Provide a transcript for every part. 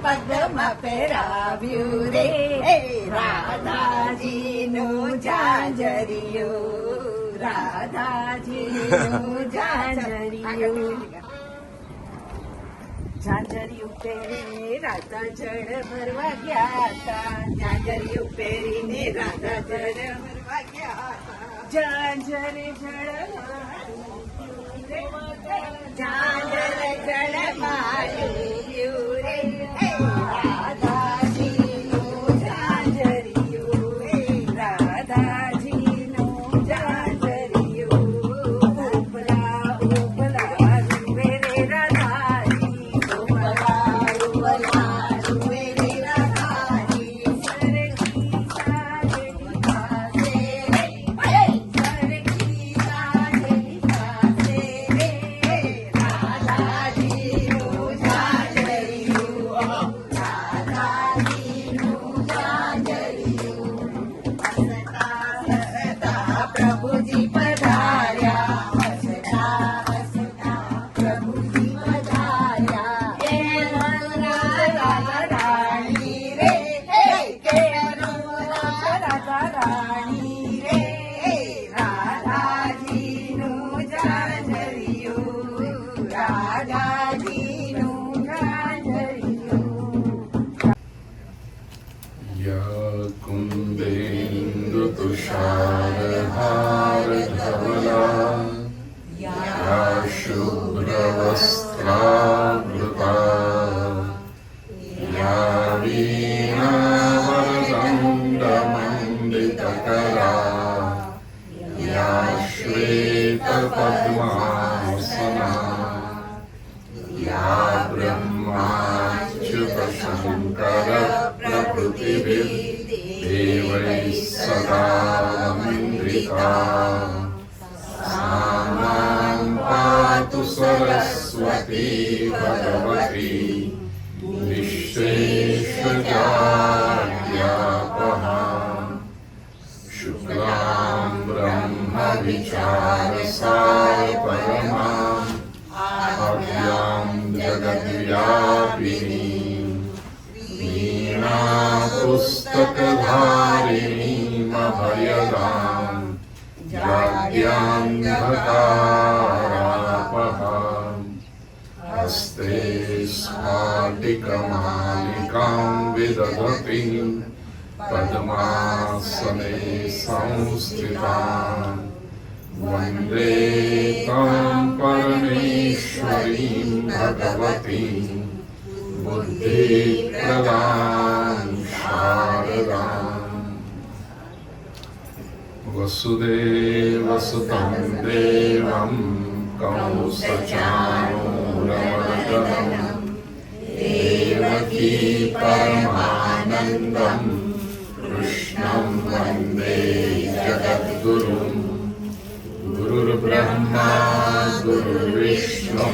પગમાં પહેરાવ્યું રે રાધાજીનું ઝાંઝરિયું રાધાજીનું ઝાંઝરિયું ઝાંઝરિયું પહેરીને રાધા જળ ભરવા ગયા હતા ઝાંઝરિયું પહેરીને રાધા જળ ભરવા ગયા હતા ઝાંઝરે ઝાંઝર જળ માર્યું રે રાધાજીનું ઝાંઝરિયું રાધાજીનું ઝાંઝરિયું ઉપલા ઉપલા રૂવે રે રાધાજી ઉપલા ઉપલા રૂવે રે રાધાજી સરખી સાજની પાસે રે સરખી સાજની પાસે રે રાધાજીનું ઝાંઝરિયું રાધાજીનું ઝાંઝરિયું હસતા હસતા પ્રભુજી પધાર્યા હસતા હસતા પ્રભુજી પધાર્યા કે રાધા રાણી રે કે રાધા રાણી રે રાધાજીનું ઝાંઝરિયું રાધાજીનું ઝાંઝરિયું या कुन्देन्दु तुषारहारधवला या शुभ्रवस्त्रावृता या वीणावरदण्डमण्डितकरा या श्वेतपद्मासना या ब्रह्माच्युतशङ्कर प्रभृतिभिः देवैः सदा वन्दिता सा मां पातु सरस्वती भगवती निःशेषजाड्यापहा शुक्लां ब्रह्मविचारसार परमां अव्यां जगद्व्यापिनीं वीणापुस्तकधारिणीमभयदां जाड्यान्धकारापहां हस्ते स्फाटिकमालिकां विदधतीं पद्मासने संस्थितां वन्दे तां परमेश्वरीं भगवतीं बुद्धिप्रदां शारदाम् वसुदेवसुतं देवं कंसचाणूरमर्दनं देवकी परमानन्दं कृष्णं वन्दे जगद्गुरुम् गुरुर्ब्रह्मा गुरुर्विष्णु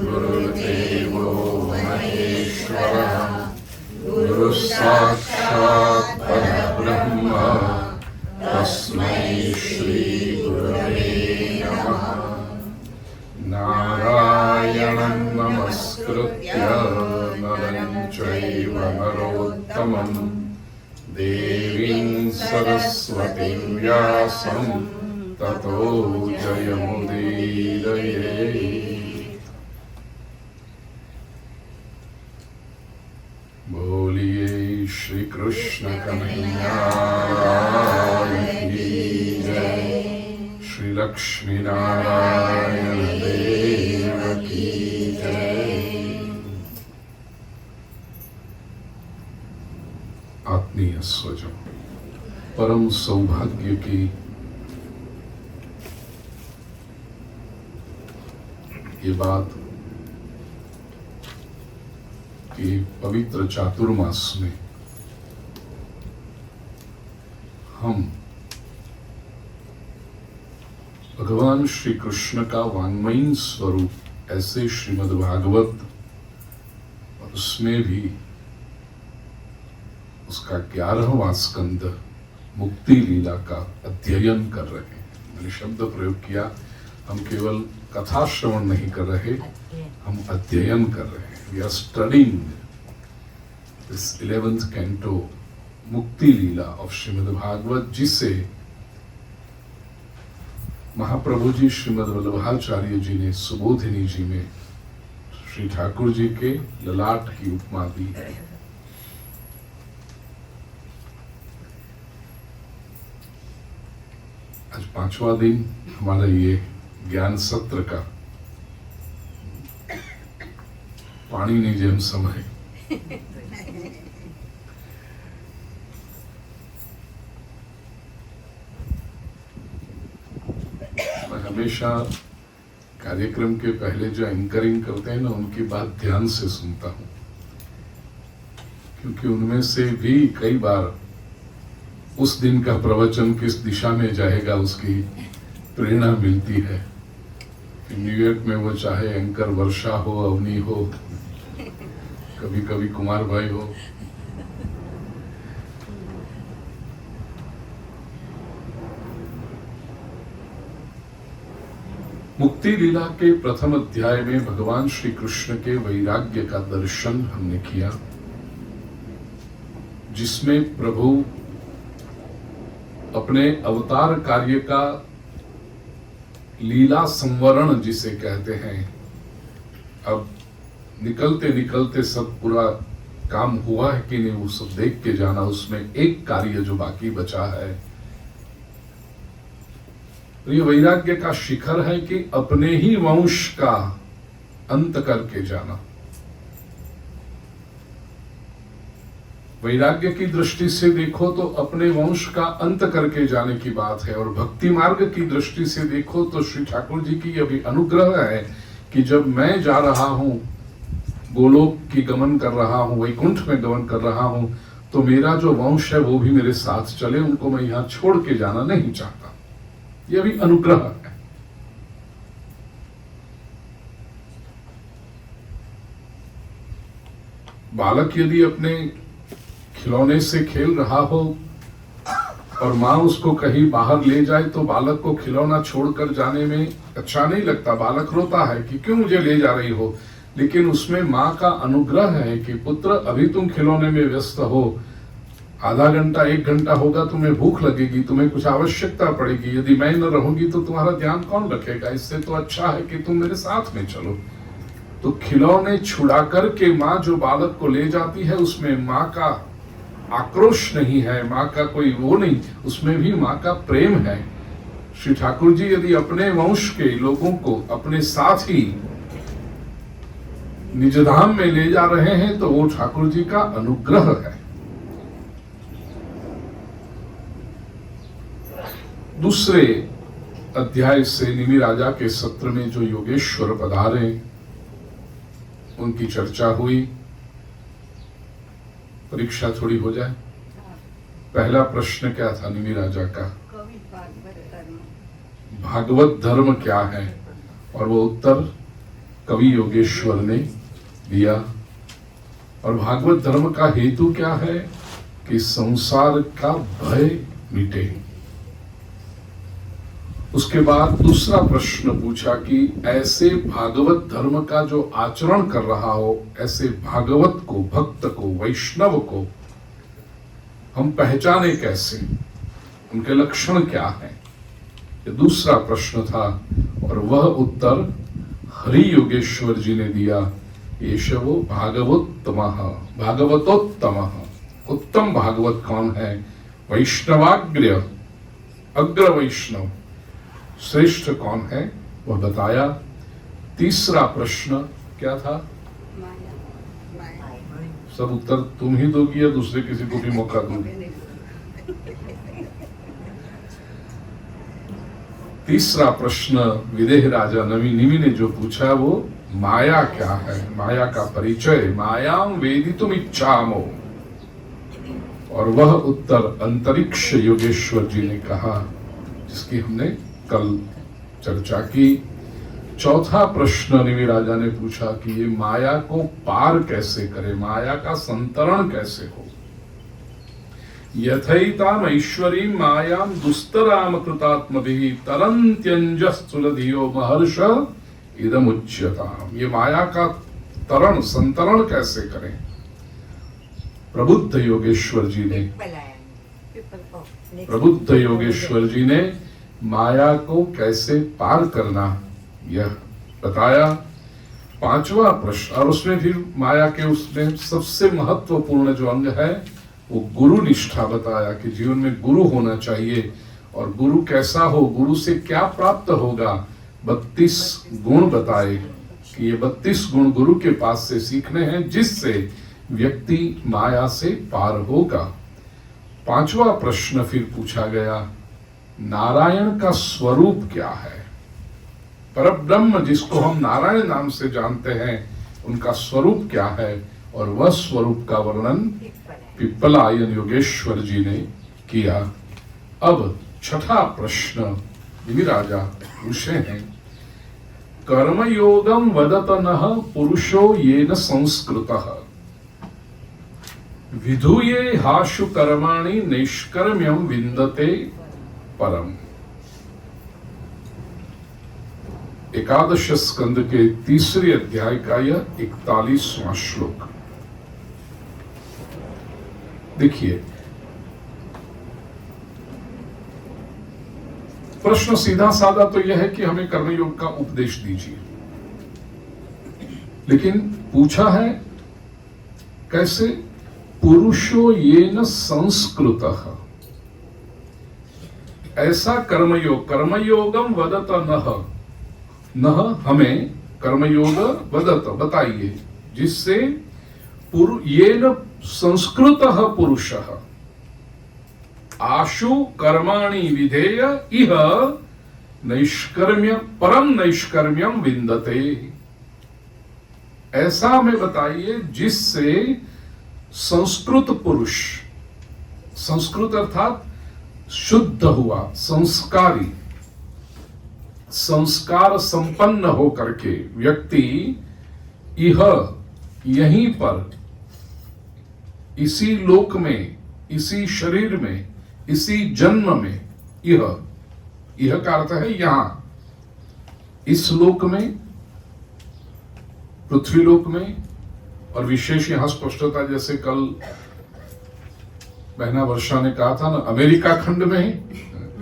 गुरुर्देवो महेश्वरः गुरुः साक्षात् परब्रह्म तस्मै श्रीगुरवे नमः नारायणं नमस्कृत्य नरं चैव नरोत्तमं देवीं सरस्वतीं व्यासं ततो जयमुदीरये बोलिए श्री कृष्ण कन्हैया की जय श्री लक्ष्मी नारायण देव की जय। आत्मीय स्वजन, परम सौभाग्य की ये बात कि पवित्र चातुर्मास में हम भगवान श्री कृष्ण का वाङ्मयी स्वरूप ऐसे श्रीमद् भागवत और उसमें भी उसका 11वां स्कंद मुक्ति लीला का अध्ययन कर रहे हैं। मैंने शब्द प्रयोग किया, हम केवल कथा श्रवण नहीं कर रहे, हम अध्ययन कर रहे हैं। We are studying this 11th canto, मुक्ति लीला ऑफ श्रीमद् भागवत, जिसे महाप्रभु जी श्रीमद् वल्लभाचार्य जी ने सुबोधिनी जी में श्री ठाकुर जी के ललाट की उपमा दी है। आज 5वां दिन हमारा ये ज्ञान सत्र का पानी नहीं जेम समय। मैं हमेशा कार्यक्रम के पहले जो एंकरिंग करते हैं ना, उनकी बात ध्यान से सुनता हूं, क्योंकि उनमें से भी कई बार उस दिन का प्रवचन किस दिशा में जाएगा उसकी प्रेरणा मिलती है। न्यूयॉर्क में वो चाहे एंकर वर्षा हो, अवनी हो, कभी कभी कुमार भाई हो, मुक्ति लीला के प्रथम अध्याय में भगवान श्री कृष्ण के वैराग्य का दर्शन हमने किया, जिसमें प्रभु अपने अवतार कार्य का लीला संवरण जिसे कहते हैं, अब निकलते निकलते सब पूरा काम हुआ है कि नहीं वो सब देख के जाना, उसमें एक कार्य जो बाकी बचा है, तो ये वैराग्य का शिखर है कि अपने ही वंश का अंत करके जाना। वैराग्य की दृष्टि से देखो तो अपने वंश का अंत करके जाने की बात है, और भक्ति मार्ग की दृष्टि से देखो तो श्री ठाकुर जी की अभी अनुग्रह है कि जब मैं जा रहा हूं, गोलोक की गमन कर रहा हूं, वैकुंठ में गमन कर रहा हूं, तो मेरा जो वंश है वो भी मेरे साथ चले, उनको मैं यहां छोड़ के जाना नहीं चाहता। यह भी अनुग्रह है। बालक यदि अपने खिलौने से खेल रहा हो और माँ उसको कहीं बाहर ले जाए तो बालक को खिलौना छोड़कर जाने में अच्छा नहीं लगता, बालक रोता है कि क्यों मुझे ले जा रही हो। लेकिन उसमें माँ का अनुग्रह है कि पुत्र अभी तुम खिलौने में व्यस्त हो, आधा घंटा 1 घंटा होगा, तुम्हें भूख लगेगी, तुम्हें कुछ आवश्यकता पड़ेगी, यदि मैं न रहूंगी तो तुम्हारा ध्यान कौन रखेगा, इससे तो अच्छा है कि तुम मेरे साथ में चलो। तो खिलौने छुड़ा करके माँ जो बालक को ले जाती है, उसमें माँ का आक्रोश नहीं है, माँ का कोई वो नहीं, उसमें भी माँ का प्रेम है। श्री ठाकुर जी यदि अपने वंश के लोगों को अपने साथ ही निजधाम में ले जा रहे हैं तो वो ठाकुर जी का अनुग्रह है। दूसरे अध्याय से निमि राजा के सत्र में जो योगेश्वर पधारे उनकी चर्चा हुई। परीक्षा थोड़ी हो जाए। पहला प्रश्न क्या था निमि राजा का? भागवत धर्म क्या है? और वो उत्तर कवि योगेश्वर ने दिया। और भागवत धर्म का हेतु क्या है? कि संसार का भय मिटे। उसके बाद दूसरा प्रश्न पूछा कि ऐसे भागवत धर्म का जो आचरण कर रहा हो, ऐसे भागवत को, भक्त को, वैष्णव को हम पहचाने कैसे, उनके लक्षण क्या हैं? ये दूसरा प्रश्न था। और वह उत्तर हरि योगेश्वर जी ने दिया। येषवो भागवतोत्तमः, भागवतोत्तमः। उत्तम भागवत कौन है? वैष्णवाग्र्य, अग्र वैष्णव श्रेष्ठ कौन है वह बताया। तीसरा प्रश्न क्या था? सब उत्तर तुम ही दोगी या दूसरे किसी को भी मौका दोगी? तीसरा प्रश्न विदेह राजा निमि ने जो पूछा वो माया क्या है, माया का परिचय। मायाम वेदितुम इच्छामो। और वह उत्तर अंतरिक्ष योगेश्वर जी ने कहा, जिसकी हमने कल चर्चा की। चौथा प्रश्न निमि राजा ने पूछा कि ये माया को पार कैसे करे, माया का संतरण कैसे हो। यथैताम ऐश्वरीं मायाम दुस्तराम कृतात्मभिः तरन्त्यंजस्तुलधियो महर्ष इदमुच्यताम। ये माया का तरण, संतरण कैसे करें? प्रबुद्ध योगेश्वर जी ने प्रबुद्ध योगेश्वर जी ने माया को कैसे पार करना यह बताया। पांचवा प्रश्न, और उसमें फिर माया के उसमें सबसे महत्वपूर्ण जो अंग है वो गुरु निष्ठा बताया कि जीवन में गुरु होना चाहिए, और गुरु कैसा हो, गुरु से क्या प्राप्त होगा। 32 गुण बताए कि ये 32 गुण गुरु के पास से सीखने हैं, जिससे व्यक्ति माया से पार होगा। पांचवा प्रश्न फिर पूछा गया, नारायण का स्वरूप क्या है। परब्रह्म जिसको हम नारायण नाम से जानते हैं, उनका स्वरूप क्या है, और वह स्वरूप का वर्णन पिप्पलायन योगेश्वर जी ने किया। अब छठा प्रश्न दिविराजा पूछे हैं, कर्मयोगम वदत नः पुरुषो येन संस्कृतः विधूये हाशु कर्माणि नैष्कर्म्यम विन्दते परम। एकादश स्कंद के तीसरे अध्याय का यह 41वां श्लोक देखिए। प्रश्न सीधा साधा तो यह है कि हमें कर्मयोग का उपदेश दीजिए, लेकिन पूछा है कैसे, पुरुषो येन संस्कृतः, ऐसा कर्मयोग, कर्मयोगम वदत नः, नः हमें कर्मयोग वदत बताइए, जिससे येन संस्कृतः पुरुषः आशु कर्माणि विधेय इह नैष्कर्म्य परम नैष्कर्म्यम विन्दते। ऐसा हमें बताइए जिससे संस्कृत पुरुष, संस्कृत अर्थात शुद्ध हुआ, संस्कारी, संस्कार संपन्न होकर के व्यक्ति यह यहीं पर इसी लोक में, इसी शरीर में, इसी जन्म में, यह का अर्थ है यहां, इस लोक में, पृथ्वी लोक में, और विशेष यहां स्पष्टता जैसे कल बहना वर्षा ने कहा था ना, अमेरिका खंड में ही,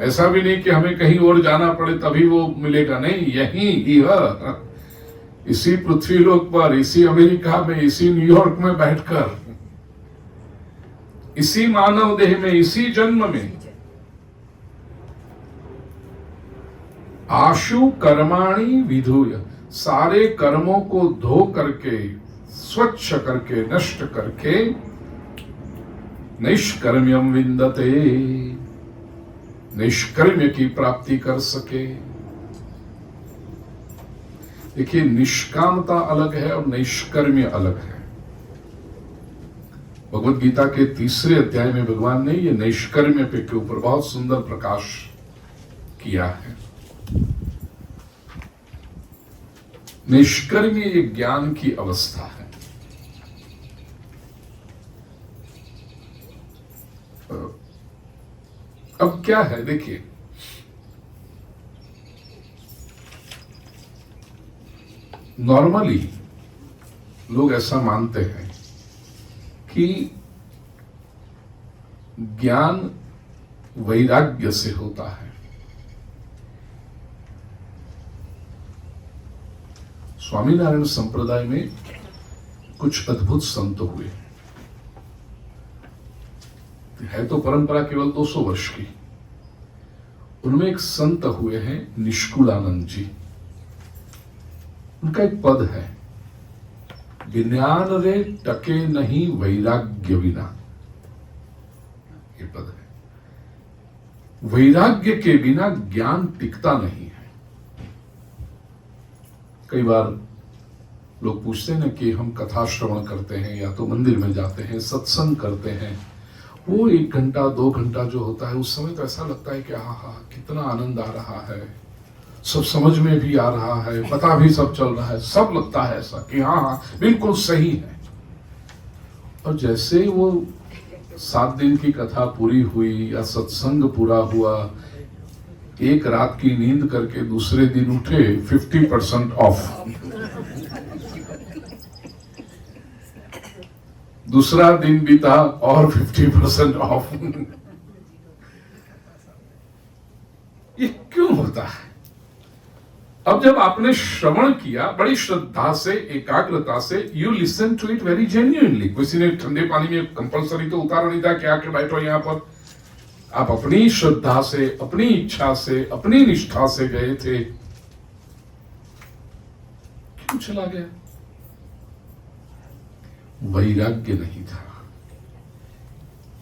ऐसा भी नहीं कि हमें कहीं और जाना पड़े तभी वो मिलेगा, नहीं, यहीं इसी पृथ्वी लोक पर, इसी अमेरिका में, इसी न्यूयॉर्क में बैठकर, इसी मानव देह में, इसी जन्म में आशु कर्माणि विधूय, सारे कर्मों को धो करके, स्वच्छ करके, नष्ट करके नैष्कर्म्यम विन्दते, नैष्कर्म्य की प्राप्ति कर सके। देखिए, निष्कामता अलग है और नैष्कर्म्य अलग है। भगवत गीता के तीसरे अध्याय में भगवान ने ये नैष्कर्म्य पे के ऊपर बहुत सुंदर प्रकाश किया है। निष्कर्म्य ये ज्ञान की अवस्था है। अब क्या है देखिए, नॉर्मली लोग ऐसा मानते हैं कि ज्ञान वैराग्य से होता है। स्वामीनारायण संप्रदाय में कुछ अद्भुत संत हुए, है तो परंपरा केवल 200 वर्ष की। उनमें एक संत हुए हैं निष्कुलानंद जी। उनका एक पद है, विज्ञान रे टके नहीं वैराग्य बिना, ये पद है। वैराग्य के बिना ज्ञान टिकता नहीं है। कई बार लोग पूछते हैं ना कि हम कथा श्रवण करते हैं या तो मंदिर में जाते हैं, सत्संग करते हैं, वो 1 घंटा 2 घंटा जो होता है उस समय तो ऐसा लगता है कि हाँ कितना आनंद आ रहा है, सब समझ में भी आ रहा है, पता भी सब चल रहा है, सब लगता है ऐसा कि हाँ बिल्कुल सही है। और जैसे वो 7 दिन की कथा पूरी हुई या सत्संग पूरा हुआ, एक रात की नींद करके दूसरे दिन उठे, 50% ऑफ। दूसरा दिन बीता और 50% ऑफ। ये क्यों होता है? अब जब आपने श्रवण किया बड़ी श्रद्धा से, एकाग्रता से, you listen to it very genuinely. किसी ने ठंडे पानी में कंपलसरी तो उतारा नहीं था कि आके बैठो यहां पर। आप अपनी श्रद्धा से, अपनी इच्छा से, अपनी निष्ठा से गए थे, क्यों चला गया? वैराग्य नहीं था।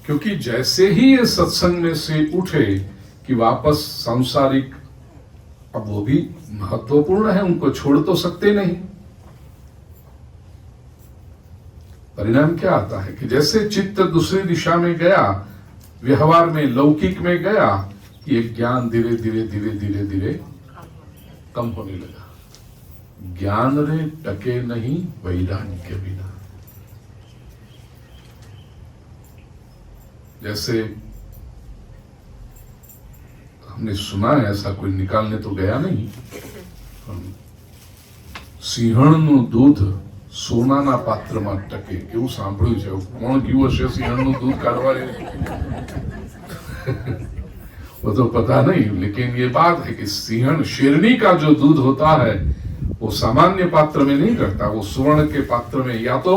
क्योंकि जैसे ही ये सत्संग में से उठे कि वापस सांसारिक, अब वो भी महत्वपूर्ण है, उनको छोड़ तो सकते नहीं। परिणाम क्या आता है कि जैसे चित्त दूसरी दिशा में गया, व्यवहार में, लौकिक में गया, ये ज्ञान धीरे धीरे धीरे धीरे धीरे कम होने लगा। ज्ञान रे टके नहीं वैराग्य बिना। जैसे हमने सुना है, ऐसा कोई निकालने तो गया नहीं, સિંહણનું દૂધ સોનાના પાત્રમાં ટકે, એવું સાંભળ્યું છે। કોણ ગયું હશે સિંહણનું दूध કાઢવા? वो तो पता नहीं, लेकिन ये बात है कि सिंहण, शेरनी का जो दूध होता है वो सामान्य पात्र में नहीं करता, वो स्वर्ण के पात्र में, या तो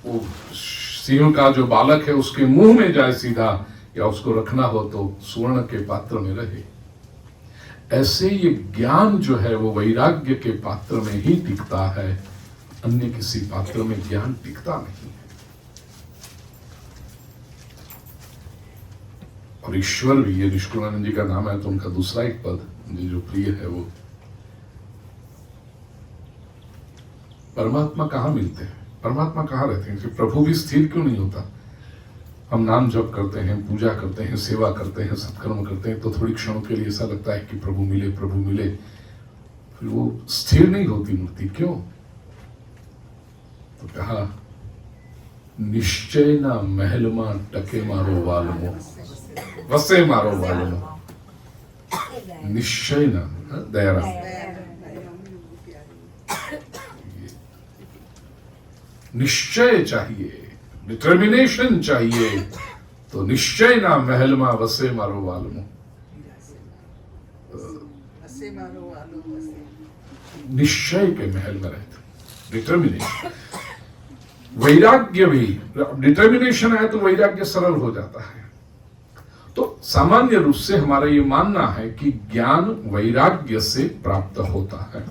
वो सिंह का जो बालक है उसके मुंह में जाए सीधा, या उसको रखना हो तो स्वर्ण के पात्र में रहे। ऐसे ये ज्ञान जो है वो वैराग्य के पात्र में ही टिकता है, अन्य किसी पात्र में ज्ञान टिकता नहीं है। और ईश्वर भी, ये निष्कुलानंद जी का नाम है तो उनका दूसरा एक पद मुझे जो प्रिय है, वो परमात्मा कहाँ मिलते हैं, परमात्मा कहाँ रहते हैं? प्रभु भी स्थिर क्यों नहीं होता? हम नाम जप करते हैं, पूजा करते हैं, सेवा करते हैं, सत्कर्म करते हैं, तो थोड़ी क्षणों के लिए ऐसा लगता है कि प्रभु मिले, प्रभु मिले, फिर वो स्थिर नहीं होती मूर्ति। क्यों? तो कहा, निश्चय ना महल मा टके मारो वालमो, वसे मारो वालमो। निश्चय ना, दयारा, निश्चय चाहिए, डिटर्मिनेशन चाहिए। तो निश्चय ना महल मा वसे मारो वालमो, निश्चय के महल में रहते, डिटर्मिनेशन। वैराग्य भी, डिटर्मिनेशन है तो वैराग्य सरल हो जाता है। तो सामान्य रूप से हमारा ये मानना है कि ज्ञान वैराग्य से प्राप्त होता है।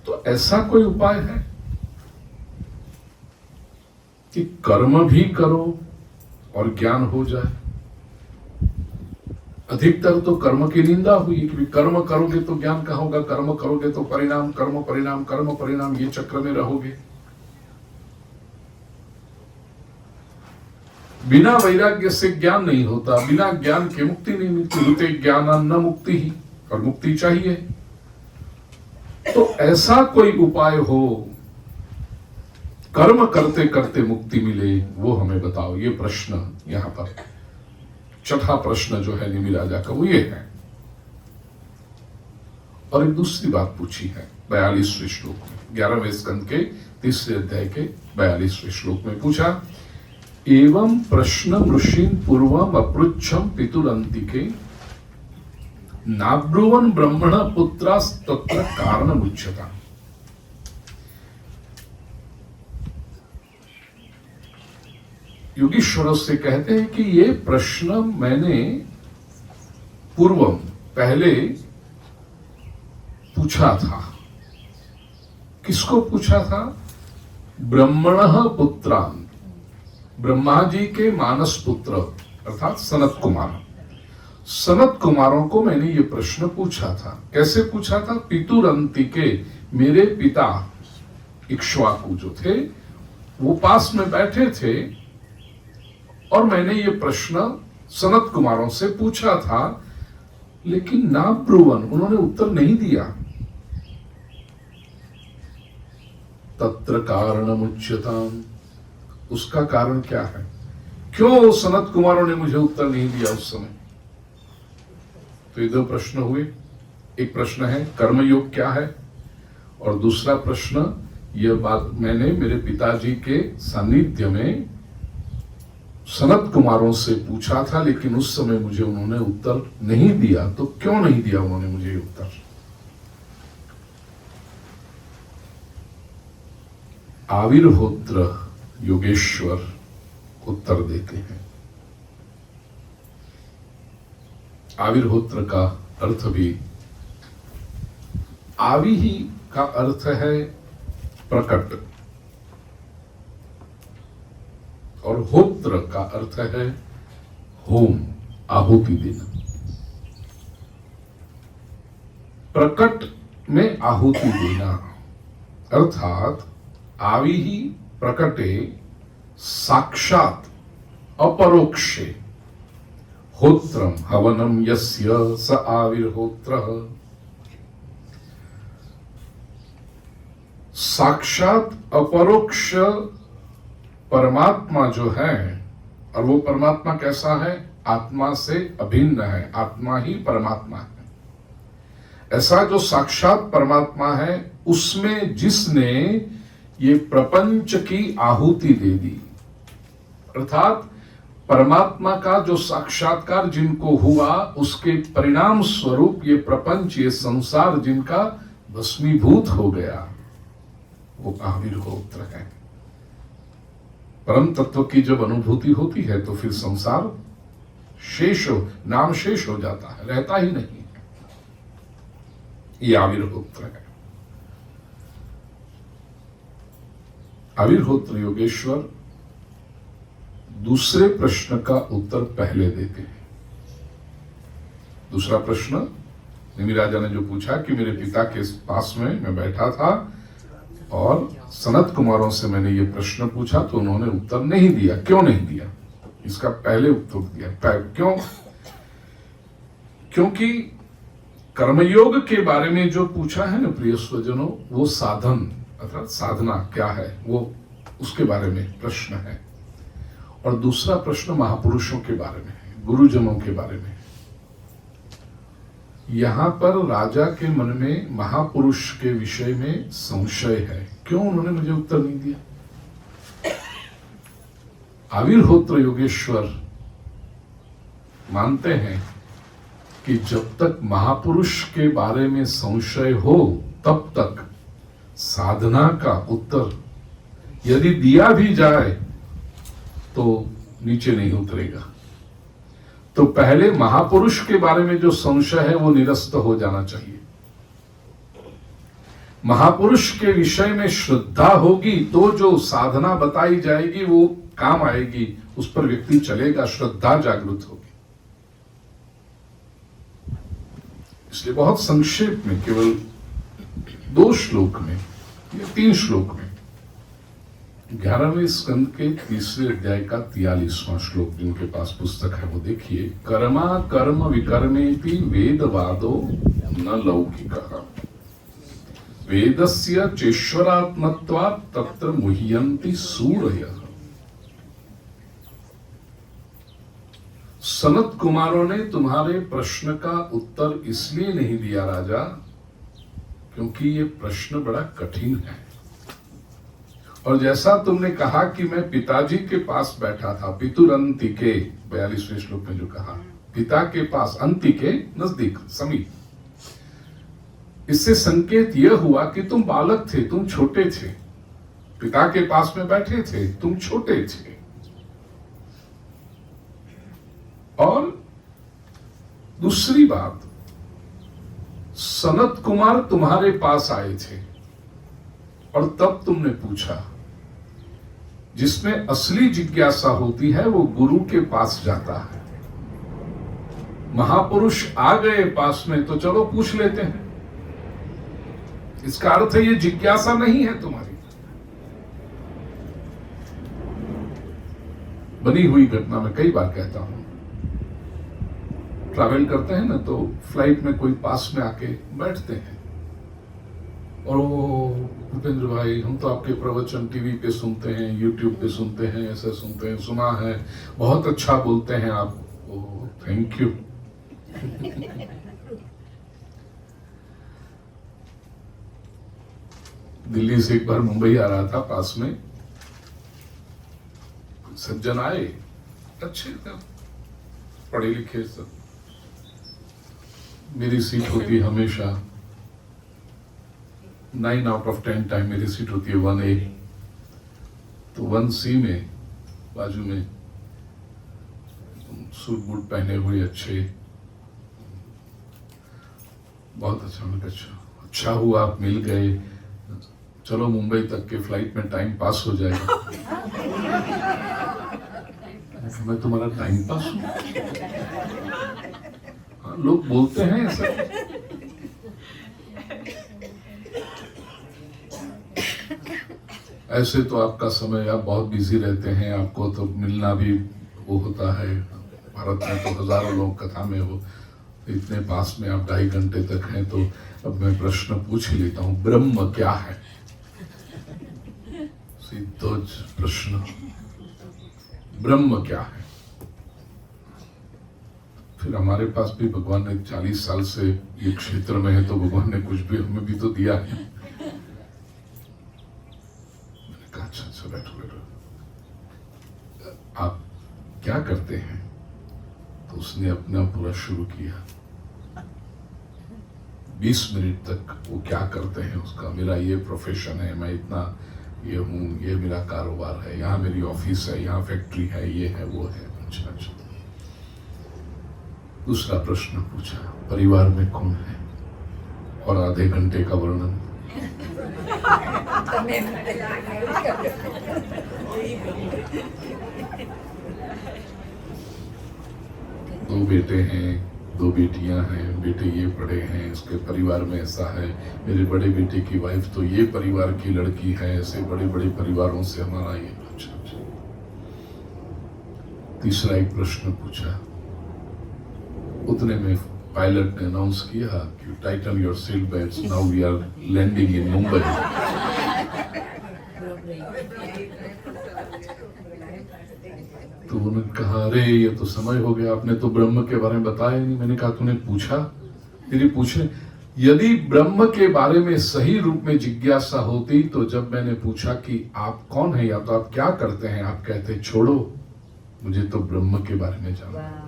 तो ऐसा कोई उपाय है कि कर्म भी करो और ज्ञान हो जाए? अधिकतर तो कर्म की निंदा हुई कि कर्म करोगे तो ज्ञान कहाँ होगा, कर्म करोगे तो परिणाम, कर्म परिणाम, कर्म परिणाम, ये चक्र में रहोगे। बिना वैराग्य से ज्ञान नहीं होता, बिना ज्ञान के मुक्ति नहीं मिलती। होते ज्ञान न मुक्ति ही, और मुक्ति चाहिए। तो ऐसा कोई उपाय हो, कर्म करते करते मुक्ति मिले, वो हमें बताओ। ये प्रश्न यहां पर चौथा प्रश्न जो है निमि राजा का, वो ये है। और एक दूसरी बात पूछी है 42वें श्लोक में, 11वें स्कंद के 3रे अध्याय के 42वें श्लोक में पूछा, एवं प्रश्न ऋषिन पूर्वम अपृच्छम पितुरंतिके नाब्रुवन ब्रह्मण पुत्रास्तत्र कारणमुच्यता। योगीश्वर से कहते हैं कि ये प्रश्न मैंने पूर्वम, पहले पूछा था। किसको पूछा था? ब्रह्मणः पुत्रान्, ब्रह्मा जी के मानस पुत्र अर्थात सनत कुमार, सनत कुमारों को मैंने ये प्रश्न पूछा था। कैसे पूछा था? पितुरंतिके, मेरे पिता इक्ष्वाकु जो थे वो पास में बैठे थे, और मैंने ये प्रश्न सनत कुमारों से पूछा था, लेकिन ना ब्रुवन, उन्होंने उत्तर नहीं दिया। तत्र कारणमुच्यताम्, उसका कारण क्या है? क्यों सनत कुमारों ने मुझे उत्तर नहीं दिया उस समय? तो ये दो प्रश्न हुए। एक प्रश्न है कर्मयोग क्या है, और दूसरा प्रश्न यह बात मैंने मेरे पिताजी के सानिध्य में सनत कुमारों से पूछा था, लेकिन उस समय मुझे उन्होंने उत्तर नहीं दिया। तो क्यों नहीं दिया उन्होंने मुझे ये उत्तर? आविर्होत्र योगेश्वर उत्तर देते हैं। आविर्होत्र का अर्थ भी, आवि ही का अर्थ है प्रकट, और होत्र का अर्थ है होम, आहुति देना। प्रकट में आहुति देना अर्थात आवी ही प्रकटे साक्षात अपरोक्षे होत्रम हवनम यस्य स आविर्होत्रः। साक्षात अपरोक्ष परमात्मा जो है, और वो परमात्मा कैसा है? आत्मा से अभिन्न है, आत्मा ही परमात्मा है। ऐसा जो साक्षात परमात्मा है, उसमें जिसने ये प्रपंच की आहुति दे दी, अर्थात परमात्मा का जो साक्षात्कार जिनको हुआ, उसके परिणाम स्वरूप ये प्रपंच, ये संसार जिनका भस्मीभूत हो गया, वो आविर्होत्र है। परम तत्व की जब अनुभूति होती है तो फिर संसार शेष हो, नाम शेष हो जाता है, रहता ही नहीं है। ये आविर्होत्र है। आविर्होत्र योगेश्वर दूसरे प्रश्न का उत्तर पहले देते हैं। दूसरा प्रश्न निमि राजा ने जो पूछा कि मेरे पिता के पास में मैं बैठा था और सनत कुमारों से मैंने ये प्रश्न पूछा, तो उन्होंने उत्तर नहीं दिया। क्यों नहीं दिया? इसका पहले उत्तर दिया। क्यों? क्योंकि कर्मयोग के बारे में जो पूछा है ना प्रिय स्वजनों, वो साधन अर्थात साधना क्या है, वो उसके बारे में प्रश्न है। और दूसरा प्रश्न महापुरुषों के बारे में है, गुरुजनों के बारे में। यहां पर राजा के मन में महापुरुष के विषय में संशय है। क्यों उन्होंने मुझे उत्तर नहीं दिया? आविर्होत्र योगेश्वर मानते हैं कि जब तक महापुरुष के बारे में संशय हो, तब तक साधना का उत्तर यदि दिया भी जाए तो नीचे नहीं उतरेगा। तो पहले महापुरुष के बारे में जो संशय है वो निरस्त हो जाना चाहिए। महापुरुष के विषय में श्रद्धा होगी तो जो साधना बताई जाएगी वो काम आएगी, उस पर व्यक्ति चलेगा, श्रद्धा जागृत होगी। इसलिए बहुत संक्षेप में, केवल 2 श्लोक में या 3 श्लोक में, 11वें स्कंद के 3रे अध्याय का 43वां श्लोक, जिनके पास पुस्तक है वो देखिए। कर्मा कर्म विकर्मेति वेदवादो न लौकिकः, वेदस्य चेश्वरात्मत्वात् तत्र मुह्यन्ति सूरयः। सनत कुमारों ने तुम्हारे प्रश्न का उत्तर इसलिए नहीं दिया राजा, क्योंकि ये प्रश्न बड़ा कठिन है। और जैसा तुमने कहा कि मैं पिताजी के पास बैठा था, पितुरंतिके 42वें श्लोक में जो कहा, पिता के पास, अंतिके नजदीक, समीप, इससे संकेत यह हुआ कि तुम बालक थे, तुम छोटे थे, पिता के पास में बैठे थे, तुम छोटे थे। और दूसरी बात, सनत कुमार तुम्हारे पास आए थे और तब तुमने पूछा। जिसमें असली जिज्ञासा होती है वो गुरु के पास जाता है। महापुरुष आ गए पास में तो चलो पूछ लेते हैं, इसका अर्थ है ये जिज्ञासा नहीं है तुम्हारी। बनी हुई घटना में कई बार कहता हूं, ट्रैवल करते हैं ना तो फ्लाइट में कोई पास में आके बैठते हैं और वो भूपेंद्र भाई, हम तो आपके प्रवचन टीवी पे सुनते हैं, यूट्यूब पे सुनते हैं, ऐसे सुनते हैं, सुना है, बहुत अच्छा बोलते हैं आप। Oh thank you. दिल्ली से एक बार मुंबई आ रहा था, पास में सज्जन आए, अच्छे थे, पढ़े लिखे सब। मेरी सीट होती हमेशा 9 आउट ऑफ 10 टाइम मेरी सीट होती है 1A, तो 1C में बाजू में सूट बूट पहने हुए अच्छे, बहुत अच्छा। मैंने कहा अच्छा हुआ आप मिल गए, चलो मुंबई तक के फ्लाइट में टाइम पास हो जाएगा। मैं तुम्हारा टाइम पास हूं? हाँ, लोग बोलते हैं ऐसा। ऐसे तो आपका समय, आप बहुत बिजी रहते हैं, आपको तो मिलना भी वो होता है। भारत में तो हजारों लोग कथा में हो, इतने पास में आप 2.5 घंटे तक हैं। तो अब मैं प्रश्न पूछ ही लेता हूं, ब्रह्म क्या है? सीधा प्रश्न, ब्रह्म क्या है? फिर हमारे पास भी भगवान ने 40 साल से ये क्षेत्र में है, तो भगवान ने कुछ भी हमें भी तो दिया है। मैंने कहा अच्छा बैठो बैठो, आप क्या करते हैं? तो उसने अपना पूरा शुरू किया। 20 मिनट तक वो क्या करते हैं उसका, मेरा ये प्रोफेशन है, मैं इतना ये हूँ, ये मेरा कारोबार है, यहाँ मेरी ऑफिस है, यहाँ फैक्ट्री है, ये है वो है। अच्छा अच्छा। दूसरा प्रश्न पूछा, परिवार में कौन है? और आधे घंटे का वर्णन। दो बेटे हैं, 2 बेटियां हैं, बेटे ये पढ़े हैं, इसके परिवार में ऐसा है, मेरे बड़े बेटे की वाइफ तो ये परिवार की लड़की है, ऐसे बड़े बड़े परिवारों से हमारा ये। अच्छा अच्छा। तीसरा एक प्रश्न पूछा, उतने में पायलट ने अनाउंस किया कि tighten your seat belts, now we are landing in Mumbai. तो उन्होंने कहा अरे ये तो समय हो गया, आपने तो ब्रह्म के बारे में बताया नहीं। मैंने कहा तूने पूछा, तेरी पूछने, यदि ब्रह्म के बारे में सही रूप में जिज्ञासा होती तो जब मैंने पूछा कि आप कौन है या तो आप क्या करते हैं, आप कहते छोड़ो मुझे तो ब्रह्म के बारे में जानना।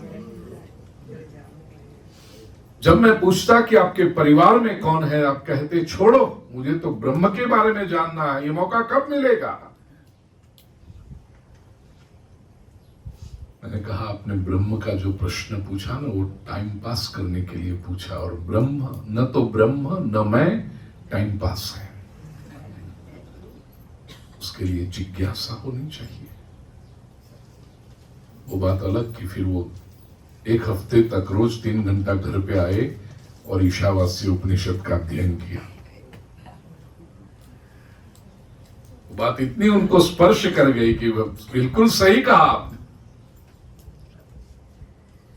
जब मैं पूछता कि आपके परिवार में कौन है, आप कहते छोड़ो मुझे तो ब्रह्म के बारे में जानना है। ये मौका कब मिलेगा? मैंने कहा आपने ब्रह्म का जो प्रश्न पूछा ना, वो टाइम पास करने के लिए पूछा, और ब्रह्म न तो ब्रह्म न मैं टाइम पास है, उसके लिए जिज्ञासा होनी चाहिए। वो बात अलग कि फिर वो 1 हफ्ते तक रोज 3 घंटा घर पे आए और ईशावास्य उपनिषद का अध्ययन किया। वो बात इतनी उनको स्पर्श कर गई कि बिल्कुल सही कहा आपने,